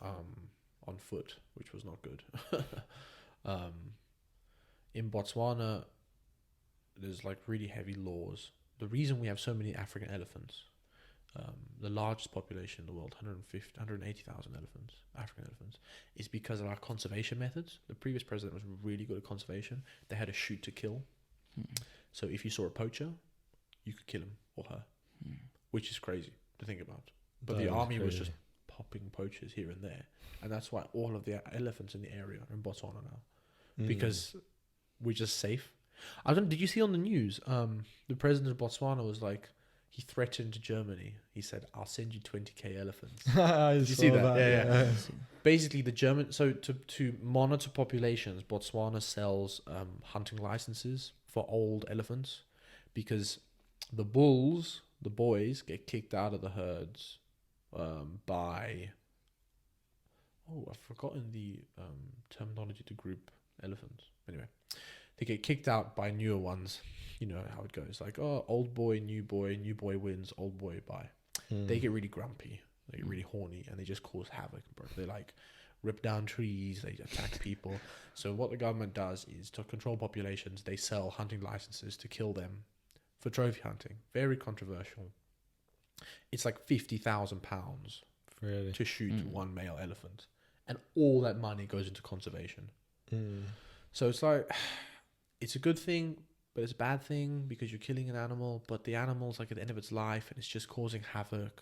on foot, which was not good. In Botswana, there's like really heavy laws. The reason we have so many African elephants, the largest population in the world, 180,000 elephants, African elephants, is because of our conservation methods. The previous president was really good at conservation. They had a shoot to kill. So if you saw a poacher, you could kill him or her, which is crazy to think about. But the army was just popping poachers here and there. And that's why all of the elephants in the area are in Botswana now. Because we're just safe. Did you see on the news, the president of Botswana was like, he threatened Germany. He said, I'll send you 20k elephants. Did you see that? Yeah. Basically, the German, so to monitor populations, Botswana sells hunting licenses for old elephants because the bulls, the boys, get kicked out of the herds by, I've forgotten the terminology to group elephants. Anyway, they get kicked out by newer ones. You know how it goes. Like, old boy, new boy wins, old boy bye. They get really grumpy. They get really horny, and they just cause havoc, bro. They like rip down trees, they attack people. So what the government does is to control populations, they sell hunting licenses to kill them for trophy hunting. Very controversial. It's like £50,000 really? To shoot one male elephant. And all that money goes into conservation. So it's like, it's a good thing, but it's a bad thing because you're killing an animal, but the animal's like at the end of its life and it's just causing havoc.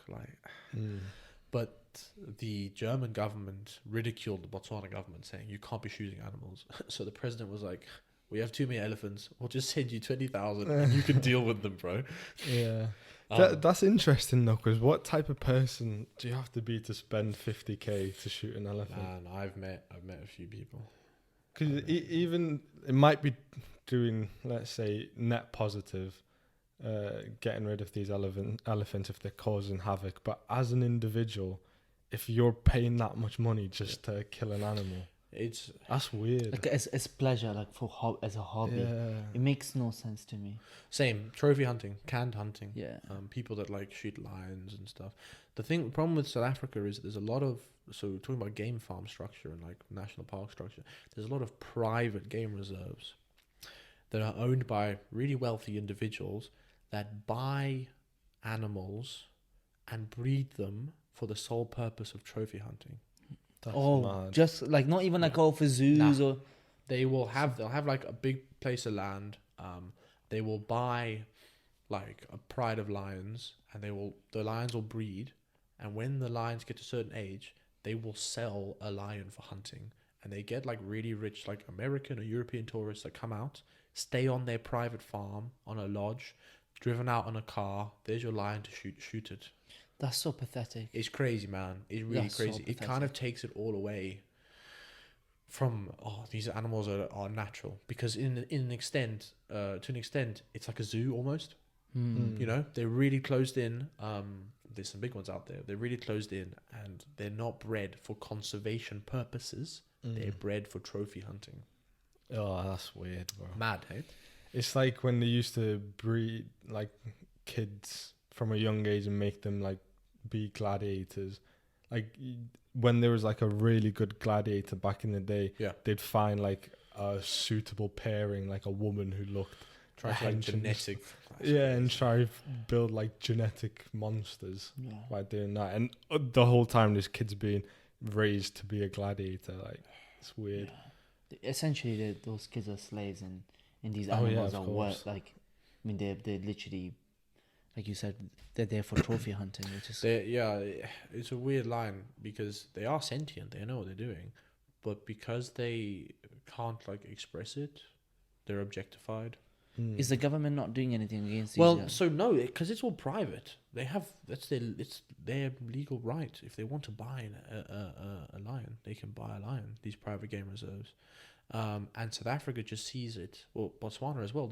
But the German government ridiculed the Botswana government, saying you can't be shooting animals. So the president was like, we have too many elephants, we'll just send you 20,000 and you can deal with them, bro. Yeah. That's interesting though, because what type of person do you have to be to spend 50k to shoot an elephant? Man, I've met a few people. Because even it might be doing, let's say, net positive, getting rid of these elephants if they're causing havoc. But as an individual, if you're paying that much money just to kill an animal, that's weird. Like as pleasure, like as a hobby. Yeah. It makes no sense to me. Same trophy hunting, canned hunting. Yeah. People that like shoot lions and stuff. The problem with South Africa is there's a lot of, so talking about game farm structure and like national park structure, there's a lot of private game reserves that are owned by really wealthy individuals that buy animals and breed them for the sole purpose of trophy hunting. That's mad. Just like not even like for zoos or they'll have like a big place of land. They will buy like a pride of lions, and the lions will breed, and when the lions get to a certain age, they will sell a lion for hunting, and they get like really rich like American or European tourists that come out, stay on their private farm on a lodge, driven out on a car. There's your lion to shoot it. That's so pathetic. It's crazy, man. It's really crazy. So it kind of takes it all away from these animals are natural, because to an extent it's like a zoo almost. You know, they're really closed in. There's some big ones out there. They're really closed in, and they're not bred for conservation purposes. They're bred for trophy hunting. Oh, that's weird, bro. Mad, hey? It's like when they used to breed like kids from a young age and make them like be gladiators. Like when there was like a really good gladiator back in the day, they'd find like a suitable pairing, like a woman who looked like genetic. And try build like genetic monsters by doing that. And the whole time this kid's being raised to be a gladiator. Like, it's weird. Yeah. Essentially, those kids are slaves, and these animals are work. Like, I mean, they're literally, like you said, they're there for trophy hunting, which is it's a weird line, because they are sentient, they know what they're doing, but because they can't like express it, they're objectified. Is the government not doing anything against these? Well, so no, because it's all private. They have it's their legal right. If they want to buy a lion, they can buy a lion. These private game reserves, and South Africa just sees it, or Botswana as well.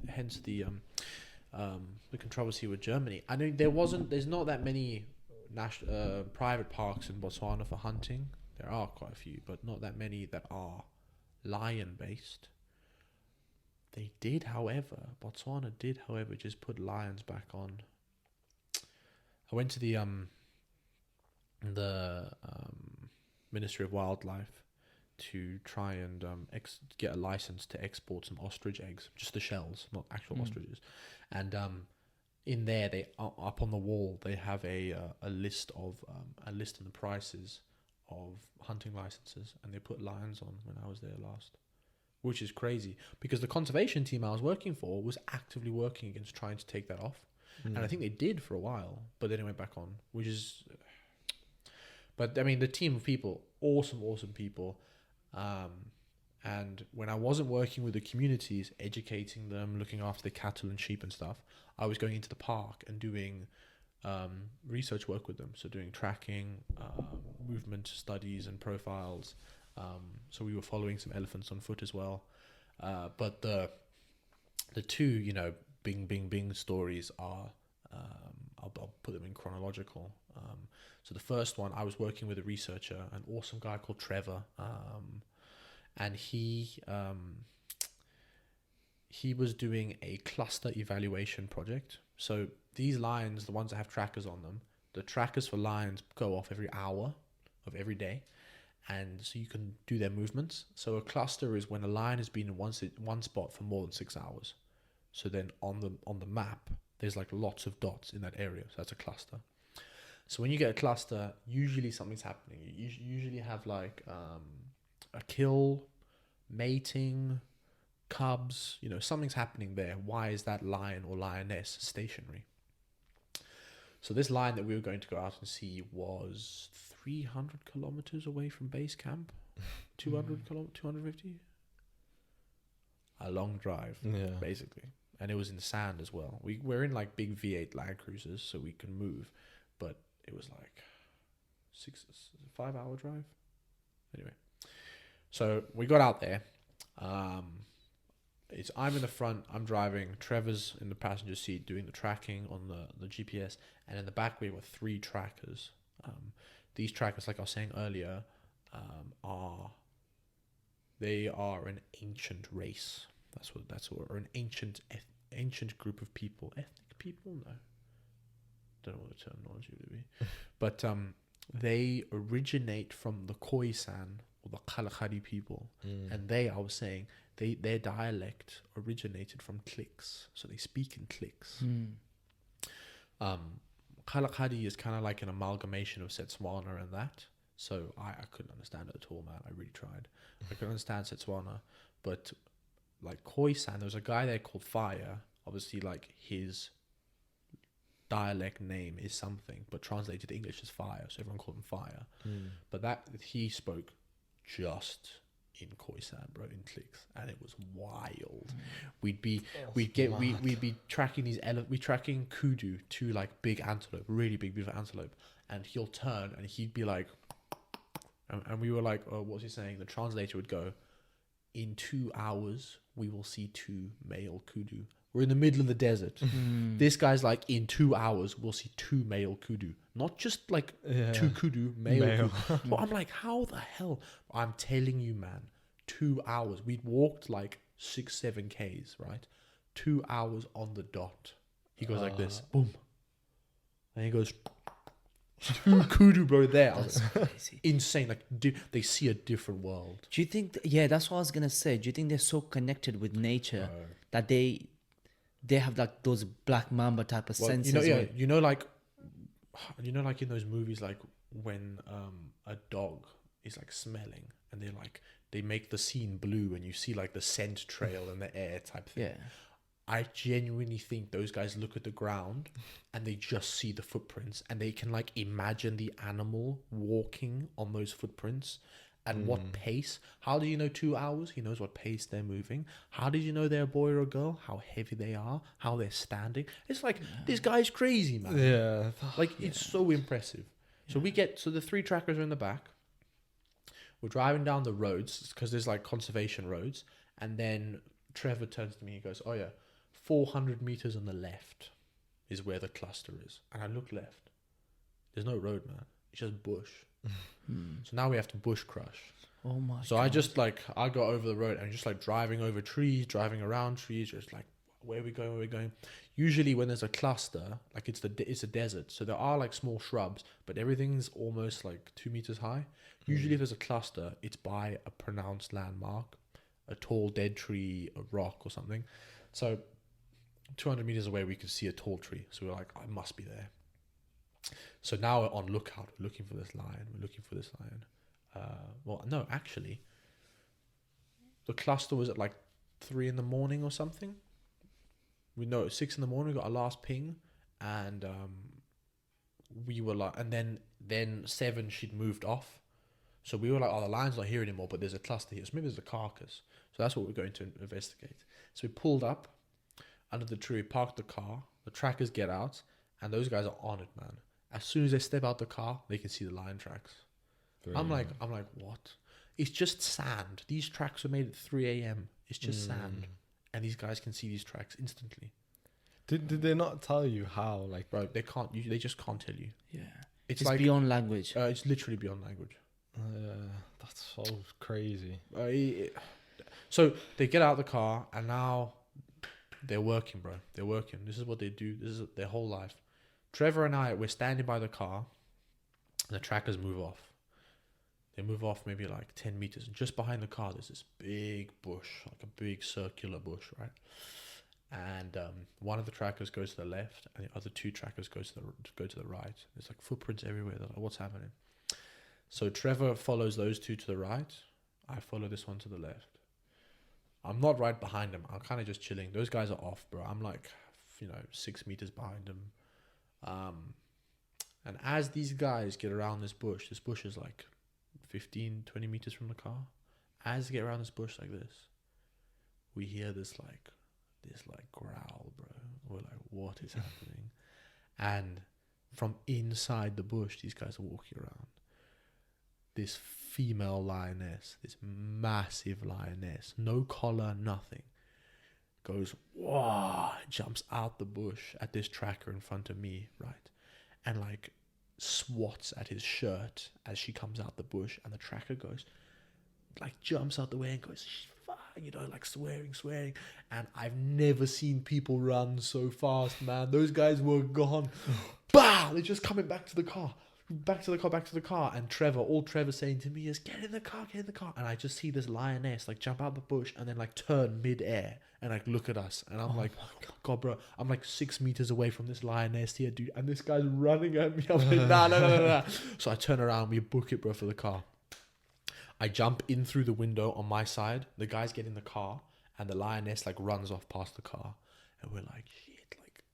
Hence the controversy with Germany. I know there's not that many private parks in Botswana for hunting. There are quite a few, but not that many that are lion based. Botswana did, however, just put lions back on. I went to the Ministry of Wildlife to try and get a license to export some ostrich eggs, just the shells, not actual ostriches. And in there, they up on the wall, they have a list of in the prices of hunting licenses, and they put lions on when I was there last, which is crazy because the conservation team I was working for was actively working against trying to take that off, and I think they did for a while, but then it went back on, which is. But I mean, the team of people, awesome people. And when I wasn't working with the communities, educating them, looking after the cattle and sheep and stuff, I was going into the park and doing research work with them. So doing tracking, movement studies and profiles. So we were following some elephants on foot as well. But the two, bing stories are, I'll put them in chronological. So the first one, I was working with a researcher, an awesome guy called Trevor, and he was doing a cluster evaluation project. So these lions, the ones that have trackers on them, the trackers for lions go off every hour of every day, and so you can do their movements. So a cluster is when a lion has been in one spot for more than 6 hours. So then on the map, there's like lots of dots in that area. So that's a cluster. So when you get a cluster, usually something's happening. You usually have like a kill, mating, cubs, something's happening there. Why is that lion or lioness stationary? So this lion that we were going to go out and see was 300 kilometers away from base camp. 250? A long drive, basically. And it was in sand as well. We're in like big V8 Land Cruisers, so we can move. But it was like 5-hour drive. Anyway, so we got out there. I'm in the front, I'm driving. Trevor's in the passenger seat doing the tracking on the GPS. And in the back, we were 3 trackers. These trackers, like I was saying earlier, are an ancient race. That's what, or an ancient group of people. Ethnic people? No. Don't know what the terminology would be. But they originate from the Khoisan or the Kalahari people. And I was saying, their dialect originated from clicks. So they speak in clicks. Kalahari is kind of like an amalgamation of Setswana and that. So I couldn't understand it at all, man. I really tried. I couldn't understand Setswana. But like Khoisan, there was a guy there called Fire. Obviously, like his dialect name is something, but translated to English as Fire, so everyone called him Fire. But that he spoke just in Khoisan, bro, in clicks, and it was wild. We'd be tracking these we're tracking kudu, 2 like big antelope, really big, beautiful antelope, and he'll turn and he'd be like, and we were like, oh, what's he saying? The translator would go, in 2 hours we will see 2 male kudu. We're in the middle of the desert. This guy's like, in 2 hours, we'll see 2 male kudu. Not just like 2 kudu, male kudu. But I'm like, how the hell? I'm telling you, man, 2 hours. We'd walked like 6-7 Ks, right? 2 hours on the dot. He goes like this, boom. And he goes, 2 kudu, bro, there. That's crazy. Insane. Like, they see a different world. Do you think, that's what I was going to say. Do you think they're so connected with nature that they have like those black mamba type of senses? like in those movies, like when a dog is like smelling and they make the scene blue and you see like the scent trail in the air type thing. I genuinely think those guys look at the ground and they just see the footprints and they can like imagine the animal walking on those footprints. And what pace? How do you know 2 hours? He knows what pace they're moving. How did you know they're a boy or a girl? How heavy they are? How they're standing? It's like, this guy's crazy, man. Yeah. Like, it's so impressive. So the 3 trackers are in the back. We're driving down the roads because there's like conservation roads, and then Trevor turns to me and goes, "Oh yeah, 400 meters on the left is where the cluster is." And I look left. There's no road, man. It's just bush. So now we have to bush crush. Oh my. So God. I go over the road and just like driving over trees, driving around trees, just like where are we going, where are we going. Usually when there's a cluster, like it's a desert, so there are like small shrubs, but everything's almost like 2 meters high. Usually if there's a cluster, it's by a pronounced landmark, a tall dead tree, a rock or something. So 200 meters away we could see a tall tree, so we're like, I must be there. So now we're on lookout, we're looking for this lion. Well, no, actually, the cluster was at like 3 a.m. or something. We know at 6 a.m. we got our last ping, and we were like, and then 7 she'd moved off, so we were like, oh, the lion's not here anymore, but there's a cluster here, so maybe there's a carcass. So that's what we're going to investigate. So we pulled up under the tree, parked the car, the trackers get out, and those guys are on it, man. As soon as they step out the car, they can see the lion tracks. I'm like, what? It's just sand. These tracks were made at 3 a.m. It's just sand. And these guys can see these tracks instantly. Did they not tell you how? Like, bro, they can't. They just can't tell you. Yeah, it's like beyond language. It's literally beyond language. That's so crazy. So they get out of the car and now they're working, bro. They're working. This is what they do. This is their whole life. Trevor and I, we're standing by the car, and the trackers move off. They move off maybe like 10 meters, and just behind the car there's this big bush, like a big circular bush, right? And one of the trackers goes to the left, and the other 2 trackers go to the right. There's like footprints everywhere. They're like, what's happening? So Trevor follows those 2 to the right. I follow this one to the left. I'm not right behind them. I'm kind of just chilling. Those guys are off, bro. I'm like, 6 meters behind them. And as these guys get around this bush is like 15, 20 meters from the car. As they get around this bush like this, we hear this growl, bro. We're like, what is happening? And from inside the bush, these guys are walking around. This female lioness, this massive lioness, no collar, nothing, goes, whoa, jumps out the bush at this tracker in front of me, right? And like swats at his shirt as she comes out the bush, and the tracker goes, like jumps out the way and goes, fuck, like swearing. And I've never seen people run so fast, man. Those guys were gone. Bah! They're just coming back to the car. Back to the car. And all Trevor's saying to me is, get in the car. And I just see this lioness like jump out the bush and then like turn mid-air and like look at us. And I'm like, oh God, bro, I'm like 6 meters away from this lioness here, dude. And this guy's running at me. I'm like, nah. So I turn around, we book it, bro, for the car. I jump in through the window on my side. The guys get in the car and the lioness like runs off past the car. And we're like, shit, like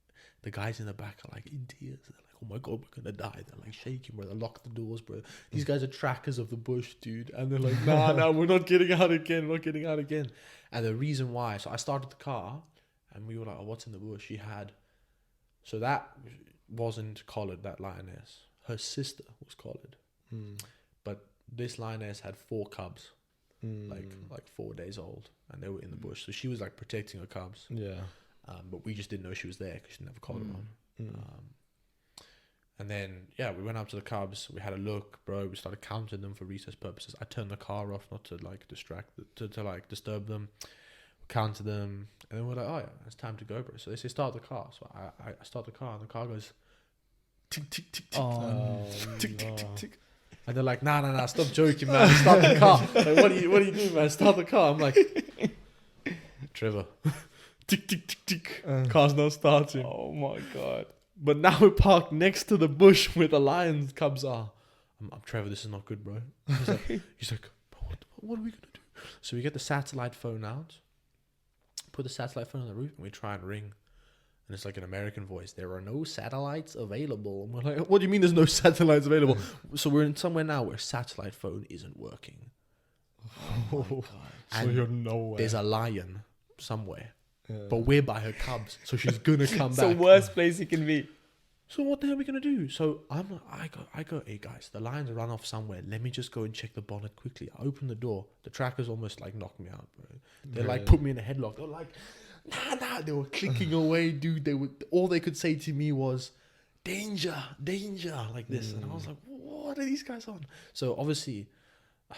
the guys in the back are like in tears. They're like, oh my God, we're gonna die. They're like shaking, bro. They lock the doors, bro. These guys are trackers of the bush, dude. And they're like, nah, we're not getting out again. And the reason why, so I started the car and we were like, oh, what's in the bush? So that wasn't collared, that lioness. Her sister was collared. But this lioness had 4 cubs, like 4 days old, and they were in the bush. So she was like protecting her cubs. Yeah. But we just didn't know she was there because she didn't have a collar on. And then, we went up to the cubs. We had a look, bro. We started counting them for research purposes. I turned the car off, not to like to like disturb them. We counted them, and then we're like, oh yeah, it's time to go, bro. So they say start the car. So I start the car, and the car goes tick tick tick tick, tick tick tick tick. And they're like, nah, stop joking, man. Start the car. Like, what do you do, man? Start the car. I'm like, Trevor, tick tick tick tick. Car's not starting. Oh my God. But now we're parked next to the bush where the lion's cubs are. I'm Trevor, this is not good, bro. He's like, what are we going to do? So we get the satellite phone out, put the satellite phone on the roof, and we try and ring. And it's like an American voice. There are no satellites available. And we're like, what do you mean there's no satellites available? So we're in somewhere now where satellite phone isn't working. Oh, so you're nowhere. There's a lion somewhere. Yeah. But we're by her cubs, so she's gonna come back. It's the worst place you can be. So what the hell are we gonna do? So I go, hey guys, the lions run off somewhere. Let me just go and check the bonnet quickly. I open the door. The trackers almost like knocked me out, bro. They like put me in a headlock. They're like, nah. They were clicking away, dude. All they could say to me was, danger, like this. And I was like, what are these guys on? So obviously, I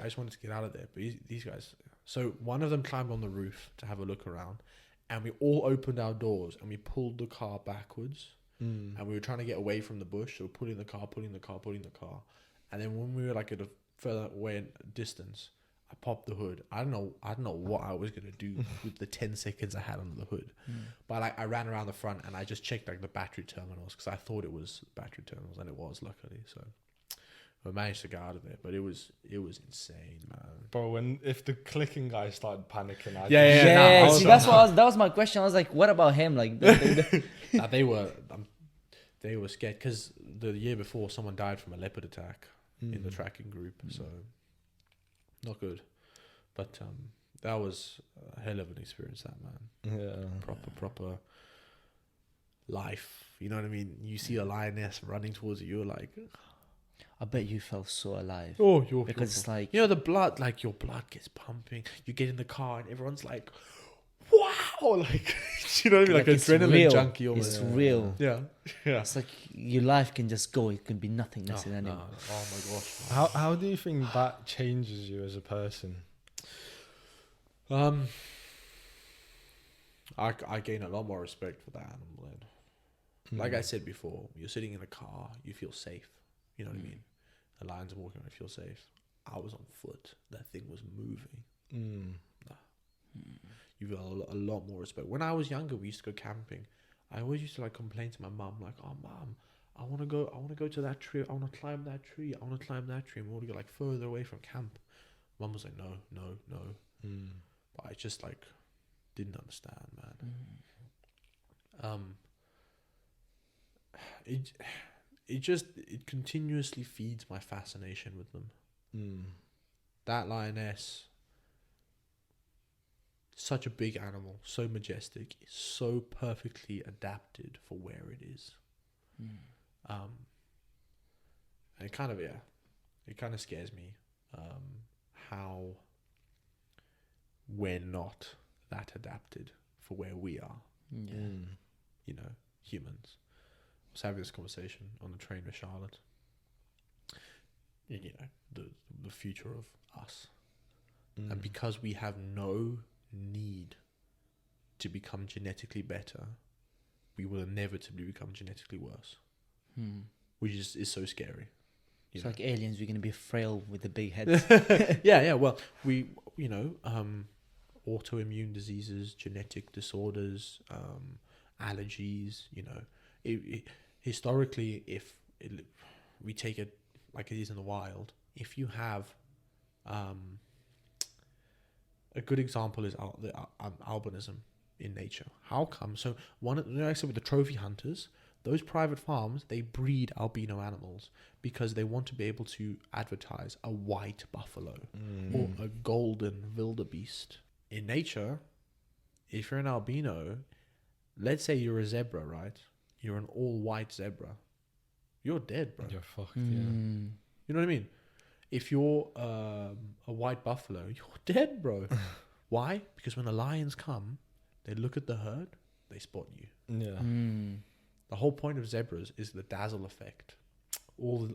just wanted to get out of there. But these guys. So one of them climbed on the roof to have a look around, and we all opened our doors and we pulled the car backwards. And we were trying to get away from the bush, so pulling the car. And then when we were like at a further away distance, I popped the hood. I don't know what I was gonna do with the 10 seconds I had under the hood, but like I ran around the front and I just checked like the battery terminals because I thought it was battery terminals, and it was, luckily. So I managed to get out of there, but it was insane, man. Bro, if the clicking guy started panicking, See, that was my question. I was like, what about him? Like, they were scared because the year before someone died from a leopard attack in the tracking group, so not good. But that was a hell of an experience, that, man. Yeah, Proper life. You know what I mean? You see a lioness running towards you, you're like, I bet you felt so alive. Oh, because it's like, you know, the blood, like your blood gets pumping. You get in the car and everyone's like, wow, like, you know what I mean? Like adrenaline real. junkie almost. It's real. Yeah. It's like your life can just go. It can be nothingness in any. Oh my gosh. How do you think that changes you as a person? I gain a lot more respect for that animal then. Like I said before, you're sitting in a car, you feel safe. You know what I mean? The lions are walking around, I feel safe. I was on foot. That thing was moving. You feel a lot more respect. When I was younger, we used to go camping. I always used to like complain to my mum, like, "Oh, mum, I want to go to that tree. I want to climb that tree. I want to climb that tree." And we want to go like further away from camp. Mum was like, "No." But I just like didn't understand, man. It continuously feeds my fascination with them. That lioness, such a big animal, so majestic, so perfectly adapted for where it is. And it kind of scares me how we're not that adapted for where we are. You know, humans. I was having this conversation on the train with Charlotte. You know, the future of us. And because we have no need to become genetically better, we will inevitably become genetically worse. Which is so scary. It's like aliens, we're going to be frail with the big heads. Yeah. Well, autoimmune diseases, genetic disorders, allergies, you know. Historically, we take it like it is in the wild, if you have a good example is albinism in nature. How come? So like I said with the trophy hunters, those private farms, they breed albino animals because they want to be able to advertise a white buffalo or a golden wildebeest. In nature, if you're an albino, let's say you're a zebra, right? You're an all-white zebra. You're dead, bro. You're fucked, You know what I mean? If you're a white buffalo, you're dead, bro. Why? Because when the lions come, they look at the herd, they spot you. Yeah. The whole point of zebras is the dazzle effect. All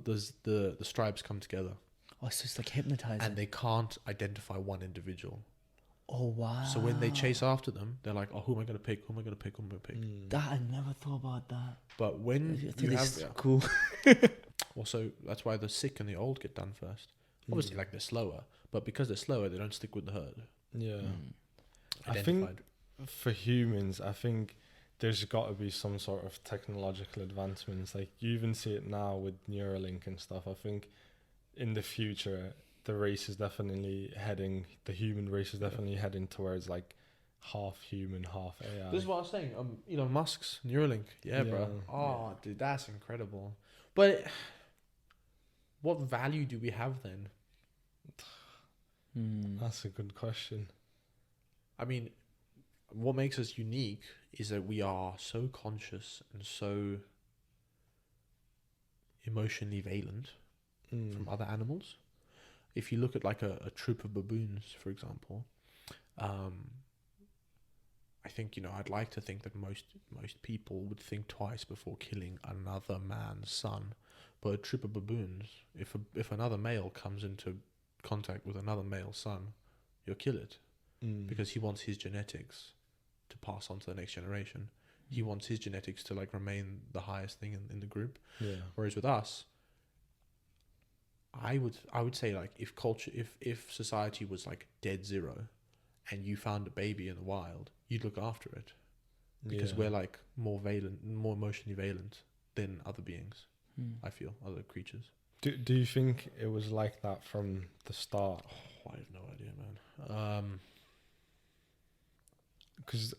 the stripes come together. Oh, so it's like hypnotizing. And they can't identify one individual. Oh, wow. So when they chase after them, they're like, "Oh, who am I gonna pick? Who am I gonna pick? Who am I gonna pick?" That I never thought about that. But when you have cool. also, that's why the sick and the old get done first. Obviously, like they're slower, but because they're slower, they don't stick with the herd. Yeah. I think for humans, I think there's got to be some sort of technological advancements. Like you even see it now with Neuralink and stuff. I think in the future, the human race is definitely heading towards like half human, half AI. This is what I was saying. Elon Musk's Neuralink. Yeah, bro. Oh, dude, that's incredible. But what value do we have then? That's a good question. I mean, what makes us unique is that we are so conscious and so emotionally valent from other animals. If you look at like a troop of baboons, for example, I think, I'd like to think that most people would think twice before killing another man's son. But a troop of baboons, if another male comes into contact with another male son, you'll kill it. Because he wants his genetics to pass on to the next generation. He wants his genetics to like remain the highest thing in the group. Yeah. Whereas with us, I would say like if society was like dead zero and you found a baby in the wild, you'd look after it. Because we're like more emotionally valent than other beings, I feel, other creatures. Do you think it was like that from the start? Oh, I have no idea, man. Because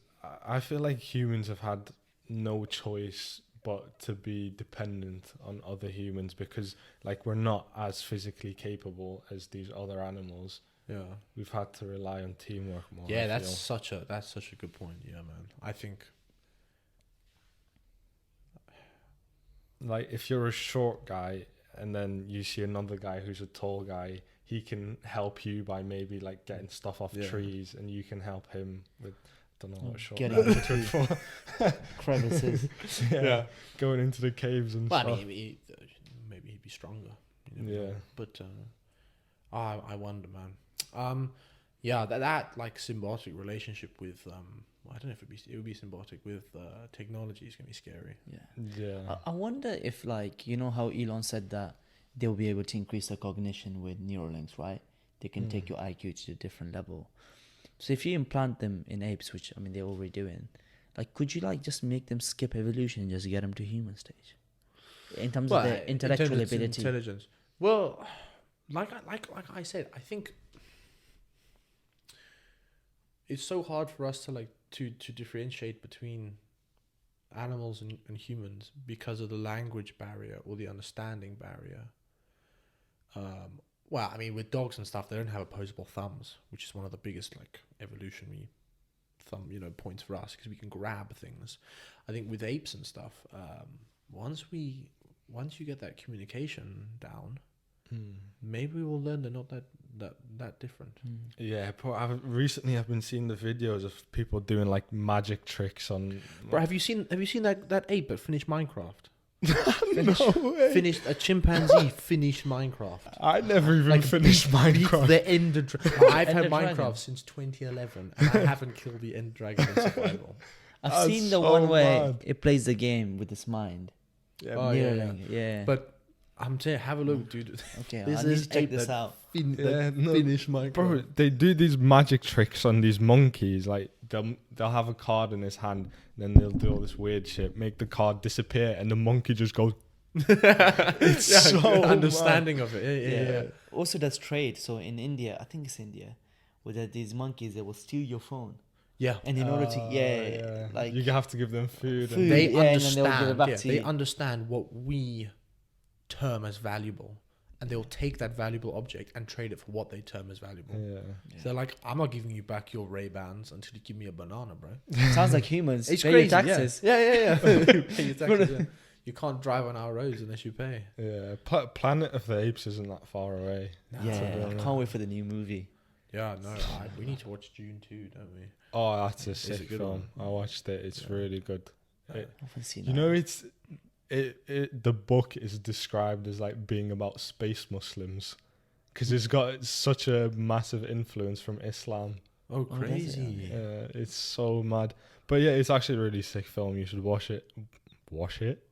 I feel like humans have had no choice but to be dependent on other humans, because like we're not as physically capable as these other animals. Yeah, we've had to rely on teamwork more. Yeah, that's such a good point. Yeah, man. I think like if you're a short guy and then you see another guy who's a tall guy, he can help you by maybe like getting stuff off trees, and you can help him with, don't know what short getting guy into crevices. yeah, going into the caves and stuff. I mean, maybe he'd be stronger. But I wonder, man. Yeah, that like symbiotic relationship with I don't know if it would be symbiotic with technology is gonna be scary. Yeah. I wonder if, like, how Elon said that they'll be able to increase the cognition with neural links, right? They can take your IQ to a different level. So if you implant them in apes, which I mean they're already doing, like, could you like just make them skip evolution and just get them to human stage in terms of their intellectual ability? Intelligence. Well, like I said, I think it's so hard for us to like to differentiate between animals and humans because of the language barrier or the understanding barrier. Well, I mean, with dogs and stuff, they don't have opposable thumbs, which is one of the biggest like evolutionary points for us, because we can grab things. I think with apes and stuff, once you get that communication down, maybe we'll learn they're not that different. Yeah, but I've been seeing the videos of people doing like magic tricks on. Bro, have you seen that ape that finished Minecraft? Finished a chimpanzee finished Minecraft. I never even finished Minecraft. The Ender I've had Minecraft since 2011, and I haven't killed the Ender Dragon in survival. I've seen the one where it plays the game with its mind. Yeah. But I'm telling you, have a look, dude. Okay, I need to check this out. Finish Minecraft. Bro, they do these magic tricks on these monkeys. Like they'll have a card in his hand, and then they'll do all this weird shit, make the card disappear, and the monkey just goes. It's so understanding of it. Yeah. Also, that's trade. So in India, I think it's India, where there are these monkeys that will steal your phone. Yeah. And in order to like you have to give them food. And they understand. And then they'll give it back to they you. understand what we term as valuable, and they'll take that valuable object and trade it for what they term as valuable. So they're like, I'm not giving you back your Ray-Bans until you give me a banana, bro. Sounds like humans. It's pay crazy. your taxes. Yeah. Pay your taxes, yeah. You can't drive on our roads unless you pay. Yeah, Planet of the Apes isn't that far away. Yeah, I can't wait for the new movie. Yeah, no, we need to watch June 2, don't we? Oh, that's a sick film. I watched it. It's really good. I haven't seen that. The book is described as like being about space Muslims, because it's got such a massive influence from Islam. Oh, crazy! It's so mad. But yeah, it's actually a really sick film. You should watch it. Watch it.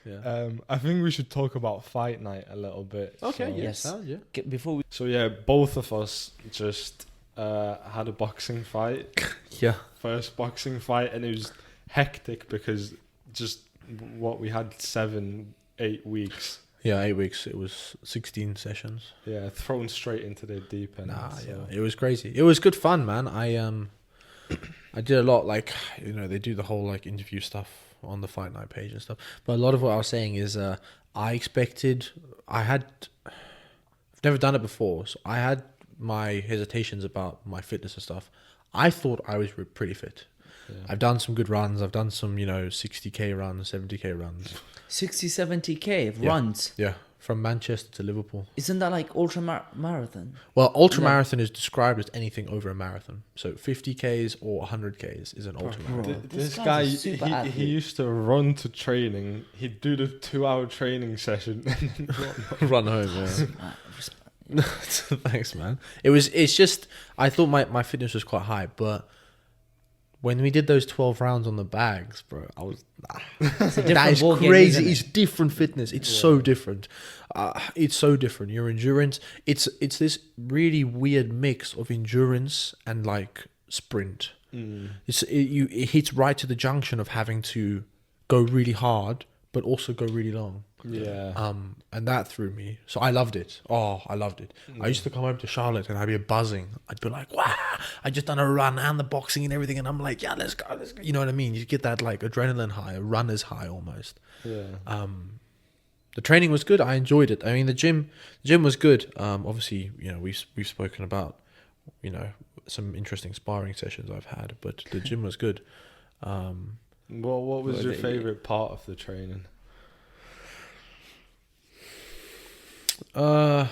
Yeah. I think we should talk about fight night a little bit. Okay. So, yes. Before we. So yeah, both of us just had a boxing fight. Yeah. First boxing fight, and it was hectic because just what we had 7-8 weeks. Yeah, 8 weeks. It was 16 sessions. Yeah, thrown straight into the deep end. It was crazy. It was good fun, man. I did a lot, like, they do the whole like interview stuff on the Fight Night page and stuff. But a lot of what I was saying is, I've never done it before, so I had my hesitations about my fitness and stuff. I thought I was pretty fit. Yeah. I've done some good runs. I've done some, 60k runs, 70k runs. 60, 70k of Yeah. runs. Yeah, from Manchester to Liverpool. Isn't that like marathon? Well, ultra Yeah. marathon is described as anything over a marathon. So 50k's or 100k's is an ultra Bro, marathon. This guy's guy, a super he athlete. used to run to training. He'd do the 2-hour training session. Run home. Yeah. Thanks, man. It's just I thought my fitness was quite high, but when we did those 12 rounds on the bags, bro, I was It's a that different is ball game, crazy. isn't it? It's different fitness. It's so different. It's so different. Your endurance, it's this really weird mix of endurance and like sprint. It hits right to the junction of having to go really hard but also go really long. Yeah. And that threw me. So I loved it. Oh, I loved it. I used to come home to Charlotte and I'd be buzzing. I'd be like, wow, I just done a run and the boxing and everything. And I'm like, yeah, let's go. You know what I mean? You get that like adrenaline high, a runner's high almost. Yeah. The training was good. I enjoyed it. I mean, the gym was good. Obviously, we've spoken about, some interesting sparring sessions I've had, but the gym was good. What was your favorite part of the training? I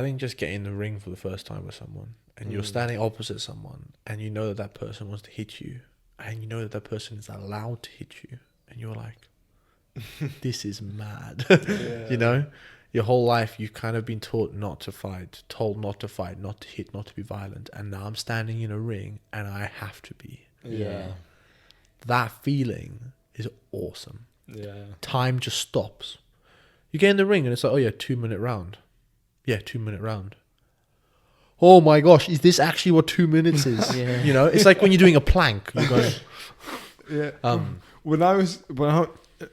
think just getting in the ring for the first time with someone, and you're standing opposite someone, and you know that person wants to hit you, and you know that person is allowed to hit you, and you're like, this is mad. Your whole life you've kind of been taught not to fight, told not to fight, not to hit, not to be violent, and now I'm standing in a ring and I have to be. Yeah. That feeling is awesome. Yeah. Time just stops. You get in the ring and it's like, oh yeah, 2-minute round. Yeah, 2-minute round. Oh my gosh, is this actually what 2 minutes is? Yeah. It's like when you're doing a plank. You're going, Yeah. When I was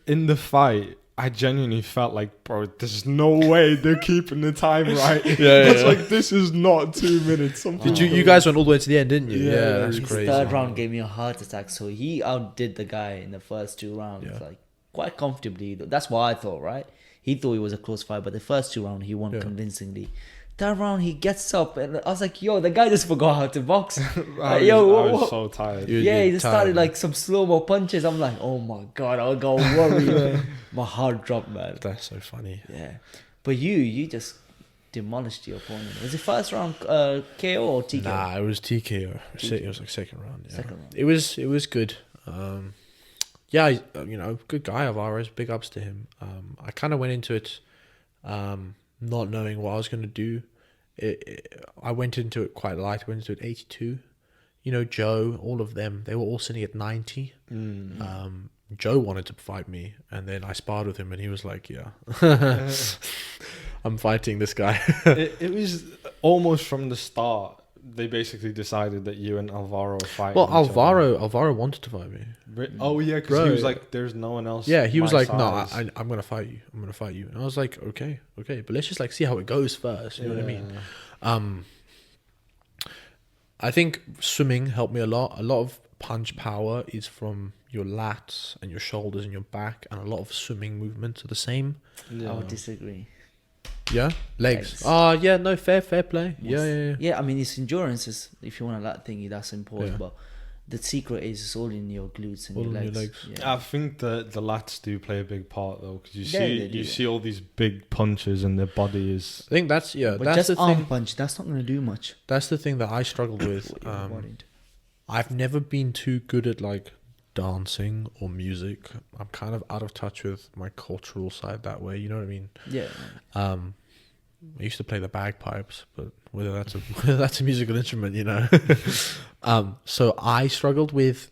in the fight, I genuinely felt like, bro, there's no way they're keeping the time right. It's like, this is not 2 minutes. Did you guys went all the way to the end, didn't you? Yeah, That's His crazy. third round gave me a heart attack, so he outdid the guy in the first 2 rounds, Yeah. like quite comfortably. That's what I thought, right? He thought it was a close fight, but the first 2 rounds he won convincingly. That round he gets up, and I was like, yo, the guy just forgot how to box. I Yo, was so tired. yeah, he just started like some slow-mo punches. I'm like, oh my god, I got worried. My heart dropped, man. That's so funny. Yeah, but you just demolished your opponent. Was it first round KO or TKO? Nah, it was TKO. It was like second round. Yeah. Second round. It was good. Good guy, Alvaro's. Big ups to him. I kind of went into it not knowing what I was going to do. I went into it quite light. I went into it 82. Joe, all of them, they were all sitting at 90. Joe wanted to fight me, and then I sparred with him, and he was like, yeah, I'm fighting this guy. It was almost from the start. They basically decided that you and Alvaro were fighting. Well, each other. Alvaro wanted to fight me. Oh yeah, because he Bro. was like, "There's no one else." Yeah, he was my like, no, size." I'm gonna fight you. I'm gonna fight you. And I was like, okay, but let's just like see how it goes first. You know what I mean? I think swimming helped me a lot. A lot of punch power is from your lats and your shoulders and your back, and a lot of swimming movements are the same. Yeah. I would disagree. Yeah, legs. Legs. Oh, yeah, no, fair play. Yeah. Yeah, I mean, it's endurance is, if you want that thingy, that's important. Yeah. But the secret is it's all in your glutes and All your in your legs. legs. Yeah. I think the lats do play a big part though, because Yeah, they do, you yeah. see all these big punches and their body is. I think that's But that's just the arm thing. punch, that's not going to do much. That's the thing that I struggled with. What you're worried. I've never been too good at like dancing or music. I'm kind of out of touch with my cultural side that way. You know what I mean? Yeah. I used to play the bagpipes, but whether that's a musical instrument, So I struggled with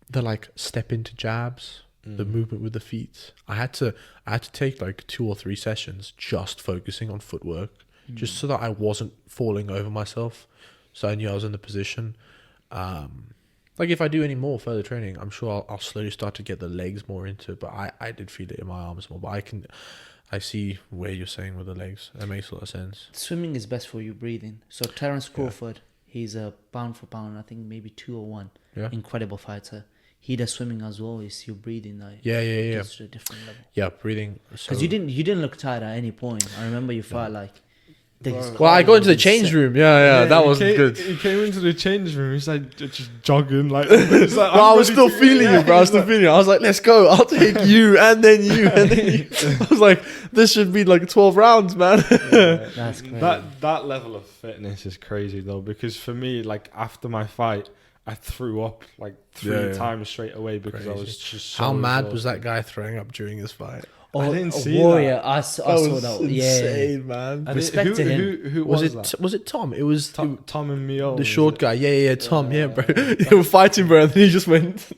the like step into jabs, the movement with the feet. I had to take like 2 or 3 sessions just focusing on footwork, just so that I wasn't falling over myself. So I knew I was in the position. Like if I do any more further training, I'm sure I'll slowly start to get the legs more into it. But I did feel it in my arms more. But I see where you're saying with the legs. That makes a lot of sense. Swimming is best for you breathing. So Terence Crawford, he's a pound for pound, I think maybe 201. Yeah. Incredible fighter. He does swimming as well. It's your breathing like Yeah. gets to a different level. Yeah, breathing. Because you didn't look tired at any point. I remember you felt like Well, I got into the change room. Yeah, that was good. He came into the change room. He's like just jogging, like. He's like, Well, I was still feeling it, bro. I was still feeling it. I was like, let's go. I'll take you, and then you, and then you. I was like, this should be like 12 rounds, man. That's crazy. That level of fitness is crazy though, because for me, like after my fight, I threw up like 3 times straight away because I was just. So How mad exhausted. was that guy throwing up during his fight? I didn't see Warrior. that. I saw that. Insane, man. Respect to him. Who Was that? it? Was it Tom? It was Tom and Mio. the short guy. Yeah, Tom. Yeah, bro. They were fighting, bro, and then he just went,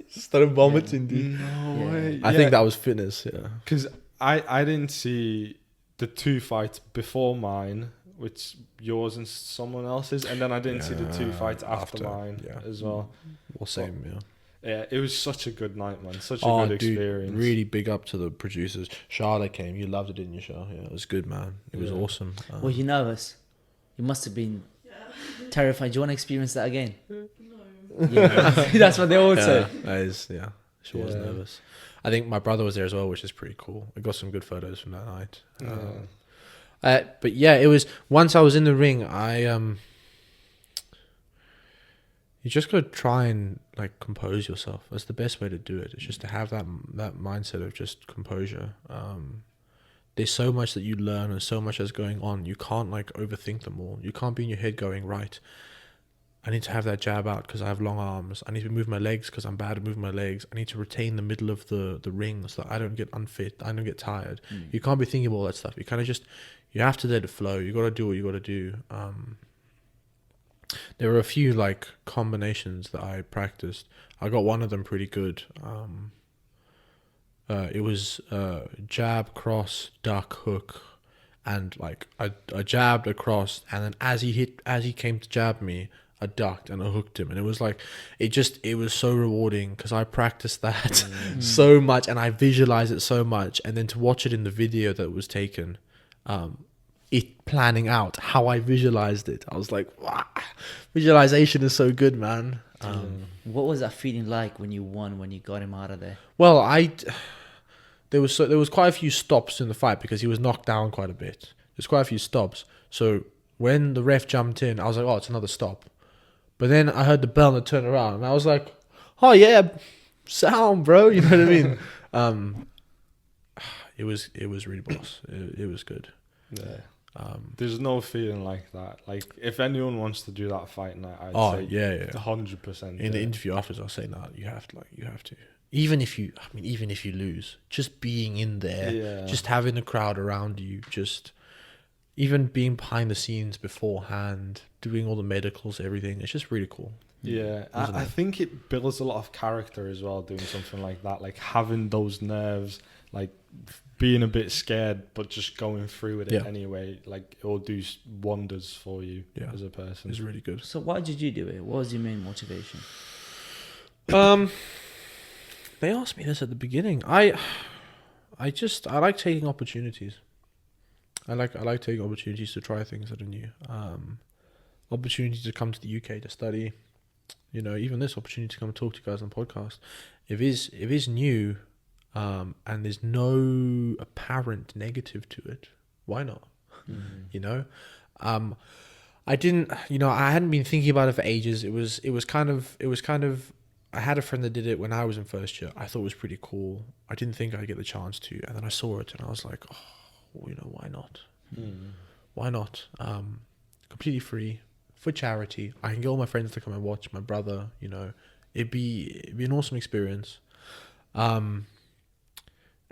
started vomiting, dude. No way. I think that was fitness. Yeah. Because I didn't see the 2 fights before mine, which yours and someone else's, and then I didn't see the 2 fights after mine as well. Well, same. Yeah. Yeah, it was such a good night, man. Such a good experience. Really big up to the producers. Charlotte came. You loved it, didn't you, Char? Yeah, it was good, man. It was awesome. Were you nervous? You must have been terrified. Do you want to experience that again? No. Yeah. That's what they all say. That is, she was nervous. I think my brother was there as well, which is pretty cool. I got some good photos from that night. But yeah, it was, once I was in the ring, you just got to try and like compose yourself. That's the best way to do it. It's just to have that mindset of just composure. There's so much that you learn and so much that's going on. You can't like overthink them all. You can't be in your head going, right, I need to have that jab out because I have long arms. I need to move my legs because I'm bad at moving my legs. I need to retain the middle of the ring so that I don't get unfit. I don't get tired. You can't be thinking about all that stuff. You kind of just, you have to let it flow. You got to do what you got to do. There were a few like combinations that I practiced. I got one of them pretty good. It was jab, cross, duck, hook, and like I jabbed across, and then as he came to jab me, I ducked and I hooked him, and it was like it was so rewarding because I practiced that so much and I visualized it so much, and then to watch it in the video that was taken, it planning out how I visualized it, I was like, wow, visualization is so good, man. What was that feeling like when you won, when you got him out of there? Well, there was quite a few stops in the fight because he was knocked down quite a bit. There's quite a few stops. So when the ref jumped in, I was like, oh, it's another stop. But then I heard the bell and I turned around and I was like, oh yeah, sound, bro. You know what I mean? It was really boss. It was good. Yeah. There's no feeling like that. Like if anyone wants to do that fight night, I'd say 100%. In the interview afterwards, I was saying that you have to. Even if you lose, just being in there, just having the crowd around you, just even being behind the scenes beforehand, doing all the medicals, everything. It's just really cool. Yeah, I think it builds a lot of character as well, doing something like that, like having those nerves, like being a bit scared, but just going through with it anyway. Like it will do wonders for you as a person. It's really good. So why did you do it? What was your main motivation? They asked me this at the beginning. I like taking opportunities. I like taking opportunities to try things that are new. Opportunity to come to the UK to study. You know, even this opportunity to come and talk to you guys on the podcast. If it's new, and there's no apparent negative to it, why not? You know, I hadn't been thinking about it for ages. It was kind of. I had a friend that did it when I was in first year. I thought it was pretty cool. I didn't think I'd get the chance to, and then I saw it and I was like, oh, well, you know, why not? Why not? Completely free for charity. I can get all my friends to come and watch. My brother, you know, it'd be an awesome experience. And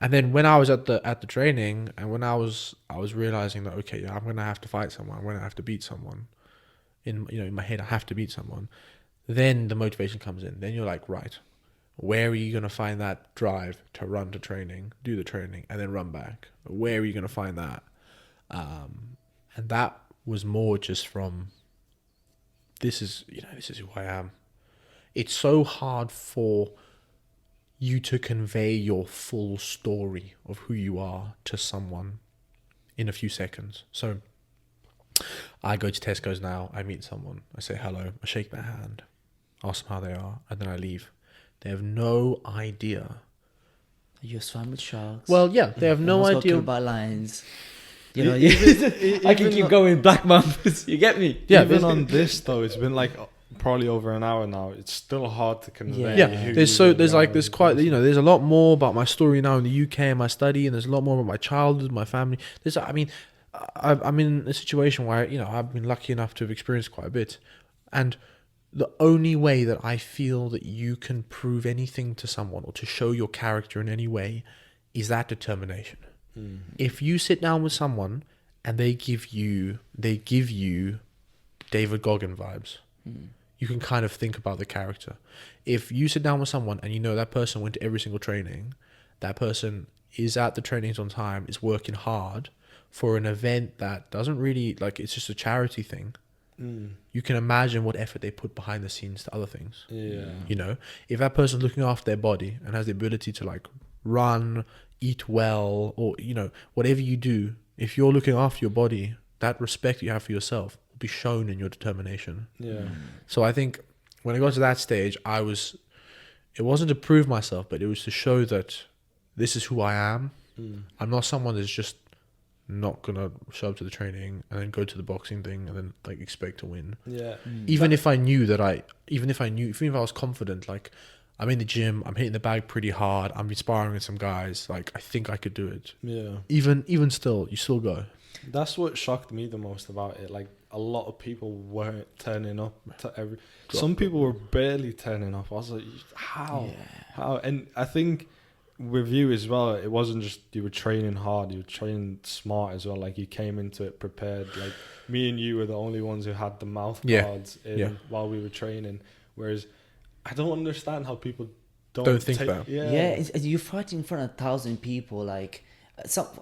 then when I was at the training, and when I was realizing that, okay, I'm gonna have to fight someone. I'm gonna have to beat someone. In my head, I have to beat someone. Then the motivation comes in. Then you're like, right, where are you going to find that drive to run to training, do the training, and then run back? Where are you going to find that? And that was more just from, this is who I am. It's so hard for you to convey your full story of who you are to someone in a few seconds. So I go to Tesco's now, I meet someone, I say hello, I shake their hand, ask them how they are, and then I leave. They have no idea. You swam with sharks. Well, yeah, they have no idea Got killed by lions. You know, I can even keep on- going. Black mambas. You get me? Yeah, Even on this though, it's been like probably over an hour now. It's still hard to convey. Yeah. who there's you really there's are like as there's a quite person. there's a lot more about my story now in the UK and my study, and there's a lot more about my childhood, my family. I'm in a situation where I've been lucky enough to have experienced quite a bit, and the only way that I feel that you can prove anything to someone or to show your character in any way is that determination. If you sit down with someone and they give you David Goggin vibes, you can kind of think about the character. If you sit down with someone and you know that person went to every single training, that person is at the trainings on time, is working hard for an event that doesn't really, like, it's just a charity thing, you can imagine what effort they put behind the scenes to other things. Yeah. If that person's looking after their body and has the ability to like run, eat well, or whatever you do, if you're looking after your body, that respect you have for yourself will be shown in your determination. Yeah. So I think when I got to that stage, it wasn't to prove myself, but it was to show that this is who I am. I'm not someone that's just not gonna show up to the training and then go to the boxing thing and then like expect to win. Yeah. Even if I was confident, like I'm in the gym, I'm hitting the bag pretty hard, I'm sparring with some guys, like I think I could do it. Yeah. Even still, you still go. That's what shocked me the most about it. Like a lot of people weren't turning up to some people were barely turning up. I was like, how? And I think with you as well, it wasn't just you were training hard, you were training smart as well. Like you came into it prepared. Like me and you were the only ones who had the mouth guards in while we were training. Whereas I don't understand how people don't think that. You're fighting in front of 1,000 people. Like,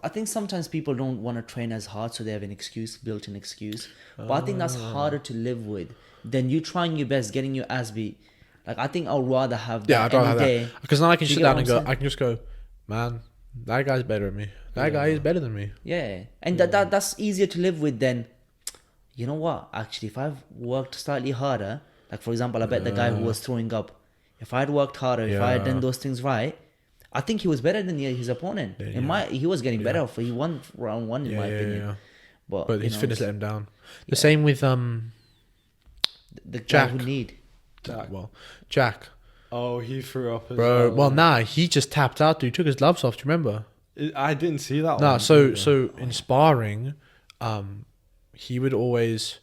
I think sometimes people don't want to train as hard, so they have an built-in excuse. But I think that's harder to live with than you trying your best, getting your ass beat. Like, I think I'd rather have that any day. Because now I can Do you sit get down what and I'm go, saying? I can just go, man, that guy's better than me. That guy is better than me. Yeah, and that's easier to live with than, you know what? Actually, if I've worked slightly harder, like for example, I bet the guy who was throwing up, if I'd worked harder, if I had done those things right, I think he was better than his opponent. He was getting better. For he won round one in my opinion. But his fitness let him down. The same with the guy Jack. who need. Jack. Oh, he threw up as Bro, well. nah, he just tapped out. Dude, he took his gloves off. Do you remember? I didn't see that Nah, one. so in sparring, he would always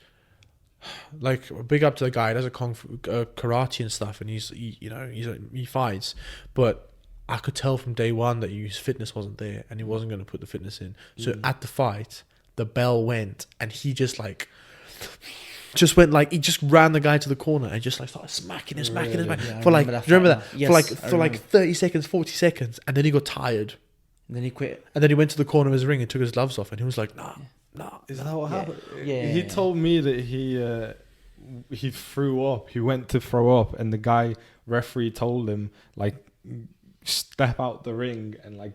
like big up to the guy. He does a kung fu, karate and stuff, and he fights. But I could tell from day one that his fitness wasn't there, and he wasn't going to put the fitness in. So at the fight, the bell went, and he just went like he just ran the guy to the corner and just like started smacking him for like, do you remember that? Yes, for like 30 seconds, 40 seconds, and then he got tired. And then he quit. And then he went to the corner of his ring and took his gloves off, and he was like, nah. Is that what happened? Yeah. He told me that he threw up. He went to throw up, and the referee told him like step out the ring and like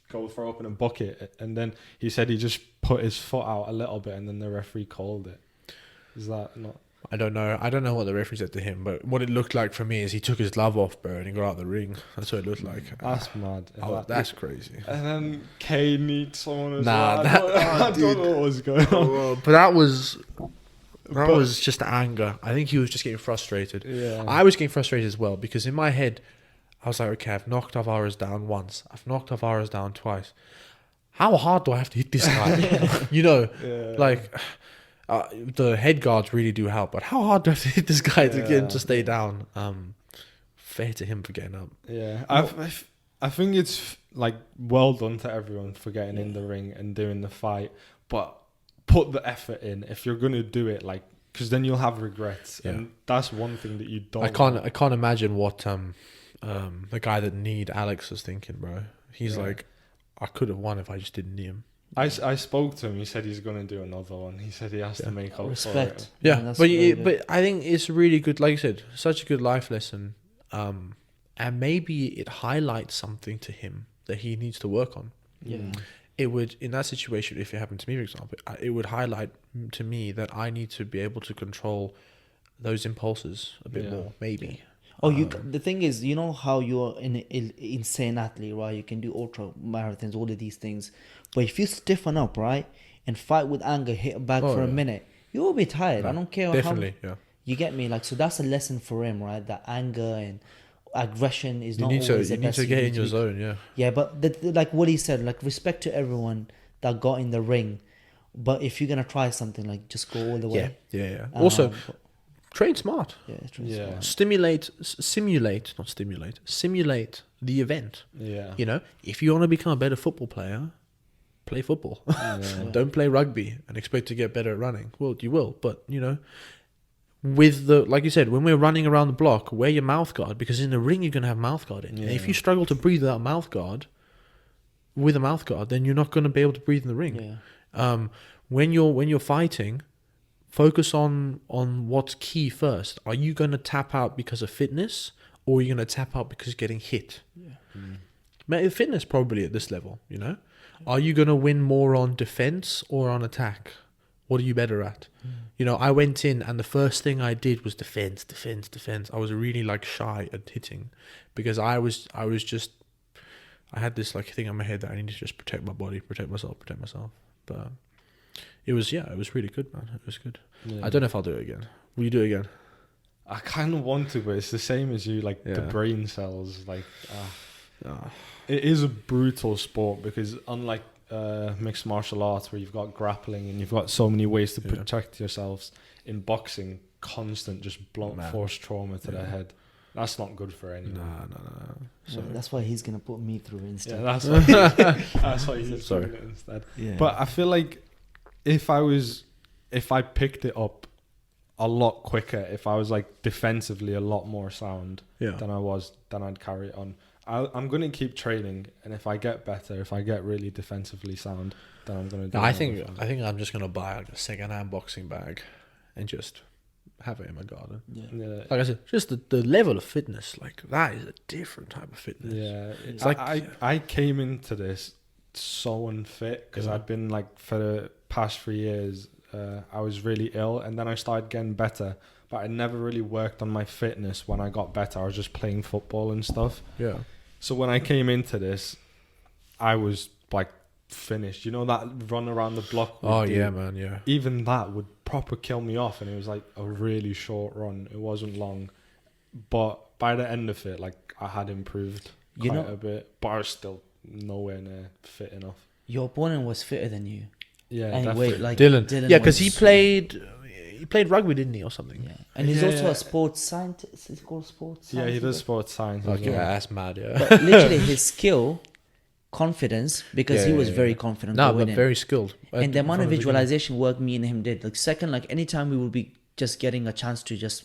go throw up in a bucket. And then he said he just put his foot out a little bit, and then the referee called it. Is that not? I don't know what the referee said to him, but what it looked like for me is he took his glove off, bro, and he got out of the ring. That's what it looked like. That's mad. That's crazy. And then Kane needs someone as Nah, well. I don't know what was going on. But that was just anger. I think he was just getting frustrated. Yeah. I was getting frustrated as well because in my head, I was like, okay, I've knocked Alvarez down once. I've knocked Alvarez down twice. How hard do I have to hit this guy? Like... the head guards really do help, but how hard do I have to hit this guy to get him to stay down? Fair to him for getting up. Yeah, I think it's like well done to everyone for getting in the ring and doing the fight, but put the effort in if you're gonna do it, like, because then you'll have regrets, and that's one thing that you don't. I can't imagine what the guy that kneed Alex was thinking, bro. He's like, I could have won if I just didn't knee him. I spoke to him. He said he's going to do another one. He said he has to make up Respect. for it. Yeah, but I think it's really good. Like you said, such a good life lesson. And maybe it highlights something to him that he needs to work on. Yeah. It would, in that situation, if it happened to me, for example, it would highlight to me that I need to be able to control those impulses a bit more, maybe. Oh, the thing is, you know how you're an insane athlete, right? You can do ultra marathons, all of these things. But if you stiffen up, right, and fight with anger, hit back for a minute, you will be tired. I don't care definitely, how. yeah. You get me? Like, so that's a lesson for him, right? That anger and aggression is not You always the need best. to get in your be- zone, yeah. Yeah, but like what he said, like respect to everyone that got in the ring. But if you're gonna try something, like just go all the way. Yeah. Also, but- train smart. Yeah. Simulate the event. Yeah. You know, if you want to become a better football player, play football. Don't play rugby and expect to get better at running. Well, you will, but you know, with the, like you said, when we're running around the block, wear your mouth guard, because in the ring you're gonna have mouth guard in. And if you struggle to breathe without mouth guard, then you're not gonna be able to breathe in the ring. Yeah. When you're fighting, focus on what's key first. Are you gonna tap out because of fitness, or are you gonna tap out because you're getting hit? Fitness probably at this level, you know. Are you gonna win more on defense or on attack? What are you better at? You know, I went in and the first thing I did was defense. I was really like shy at hitting, because I had this like thing in my head that I need to just protect my body, protect myself. But it was really good, man. It was good. Yeah. I don't know if I'll do it again. Will you do it again? I kind of want to, but it's the same as you. Like the brain cells, like it is a brutal sport, because unlike mixed martial arts where you've got grappling and you've got so many ways to protect yourselves, in boxing, constant just blunt force trauma to the head. That's not good for anyone. No. So that's why he's gonna put me through instead. Yeah, that's why he's Sorry. doing it instead. Yeah. But I feel like if I picked it up a lot quicker, if I was like defensively a lot more sound than I'd carry it on. I'm going to keep training, and if I get better, if I get really defensively sound, then I'm going to do it. I think I'm just going to buy like a second-hand boxing bag and just have it in my garden. Yeah. Like I said, just the level of fitness, like that is a different type of fitness. Yeah. It's like I came into this so unfit, because I'd been like, for the past 3 years, I was really ill, and then I started getting better. But I never really worked on my fitness when I got better. I was just playing football and stuff. Yeah. So when I came into this, I was like finished. You know that run around the block? Yeah, man, yeah. Even that would proper kill me off, and it was like a really short run. It wasn't long. But by the end of it, like, I had improved quite a bit. But I was still nowhere near fit enough. Your opponent was fitter than you. Yeah, anyway, definitely. like Dylan. Yeah, because was- he played rugby, didn't he, or something? Yeah, and he's also a sports scientist. Is it called sports? Yeah, he science, does is it? sports science. as Okay, well. that's mad, yeah. But literally his skill, confidence, because he was very confident. No, going but in. very skilled. And the amount of From the beginning. visualization work me and him did. Like second, like anytime we would be just getting a chance to just,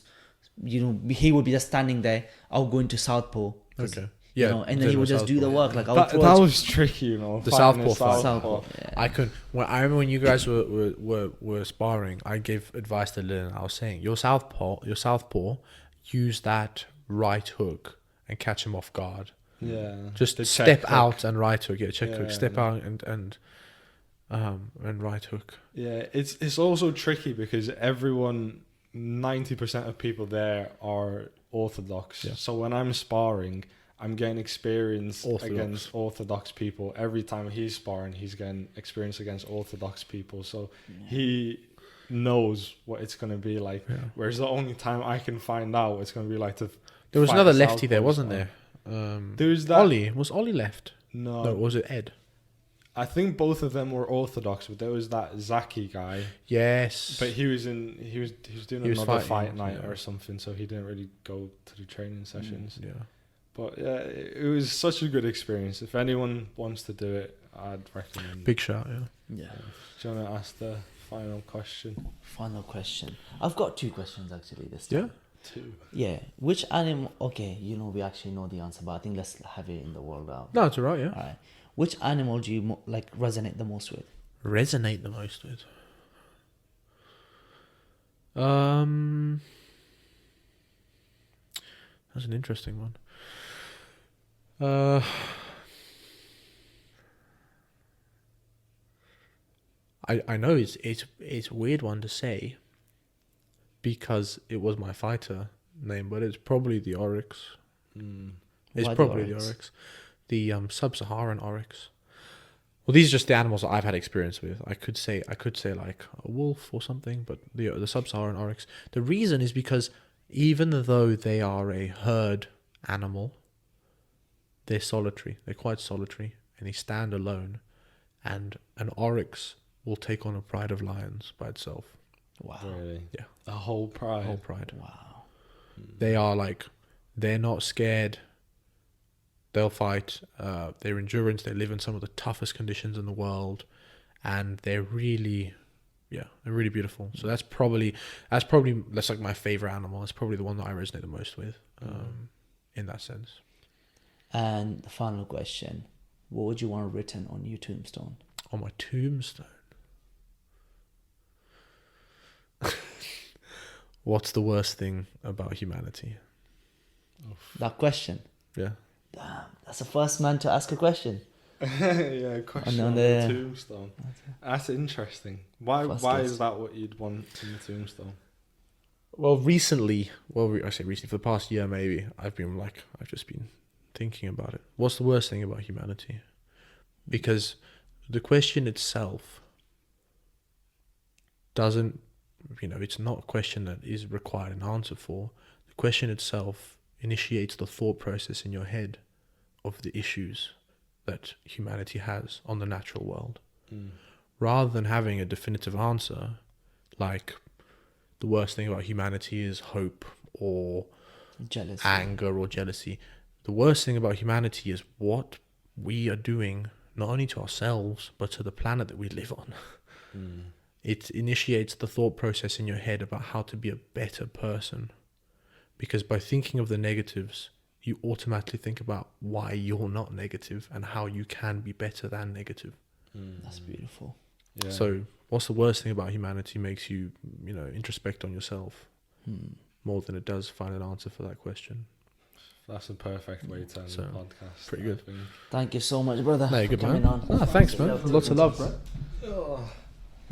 he would be just standing there. I'll go into southpaw. Okay. Yeah. And then he would just do the work. Like I would That throw was tricky, you know. The fighting a southpaw fight. southpaw. Yeah. I couldn't. I remember when you guys were sparring. I gave advice to Lynn. I was saying your southpaw, use that right hook and catch him off guard. Yeah. Just The step check hook. out and right hook. Yeah, check hook. Yeah, Step yeah. out and right hook. Yeah, it's also tricky because 90% of people there are orthodox. Yeah. So when I'm sparring, I'm getting experience Orthodox. against orthodox people. Every time he's sparring, he's getting experience against orthodox people. So he knows what it's going to be like. Yeah. Whereas the only time I can find out what it's going to be like to There was fight another a lefty there, southpaw wasn't style. there? There's that. Ollie. Was Ollie left? No, No, was it Ed? I think both of them were orthodox, but there was that Zaki guy. Yes. But he was doing He was another fighting, fight night yeah. or something, so he didn't really go to the training sessions. Yeah. But yeah, it was such a good experience. If anyone wants to do it, I'd recommend. Big shout. Yeah. Yeah. Do you want to ask the final question? Final question. I've got 2 questions actually this time. Yeah. 2. Yeah. Which animal? Okay, we actually know the answer, but I think let's have it in the world out. No, it's alright. Yeah. All right. Which animal do you resonate the most with? Resonate the most with. That's an interesting one. I know it's a weird one to say because it was my fighter name, but it's probably the oryx. It's Why the probably the oryx? oryx. The sub-Saharan oryx. Well, these are just the animals that I've had experience with. I could say like a wolf or something, but the sub-Saharan oryx. The reason is because even though they are a herd animal, they're solitary. They're quite solitary, and they stand alone. And an oryx will take on a pride of lions by itself. Wow. Really? Yeah. A whole pride. A whole pride. Wow. They are like, they're not scared. They'll fight. Their endurance. They live in some of the toughest conditions in the world, and they're really beautiful. So that's like my favorite animal. It's probably the one that I resonate the most with, in that sense. And the final question: what would you want written on your tombstone? On my tombstone. What's the worst thing about humanity? That question. Yeah. Damn, that's the first man to ask a question. Yeah, question on the tombstone. That's interesting. Why is that what you'd want in the tombstone? Well, I say recently, for the past year maybe, I've just been thinking about it. What's the worst thing about humanity? Because the question itself doesn't, it's not a question that is required an answer for. The question itself initiates the thought process in your head of the issues that humanity has on the natural world. Rather than having a definitive answer, like the worst thing about humanity is hope or Jealousy. anger or jealousy. The worst thing about humanity is what we are doing, not only to ourselves, but to the planet that we live on. It initiates the thought process in your head about how to be a better person. Because by thinking of the negatives, you automatically think about why you're not negative and how you can be better than negative. That's beautiful. Yeah. So what's the worst thing about humanity makes you, introspect on yourself more than it does find an answer for that question. That's a perfect way to end the podcast. Pretty good. Thank you so much, brother. No, you're good, for coming man. on. Thanks, man. Lots of love, bro.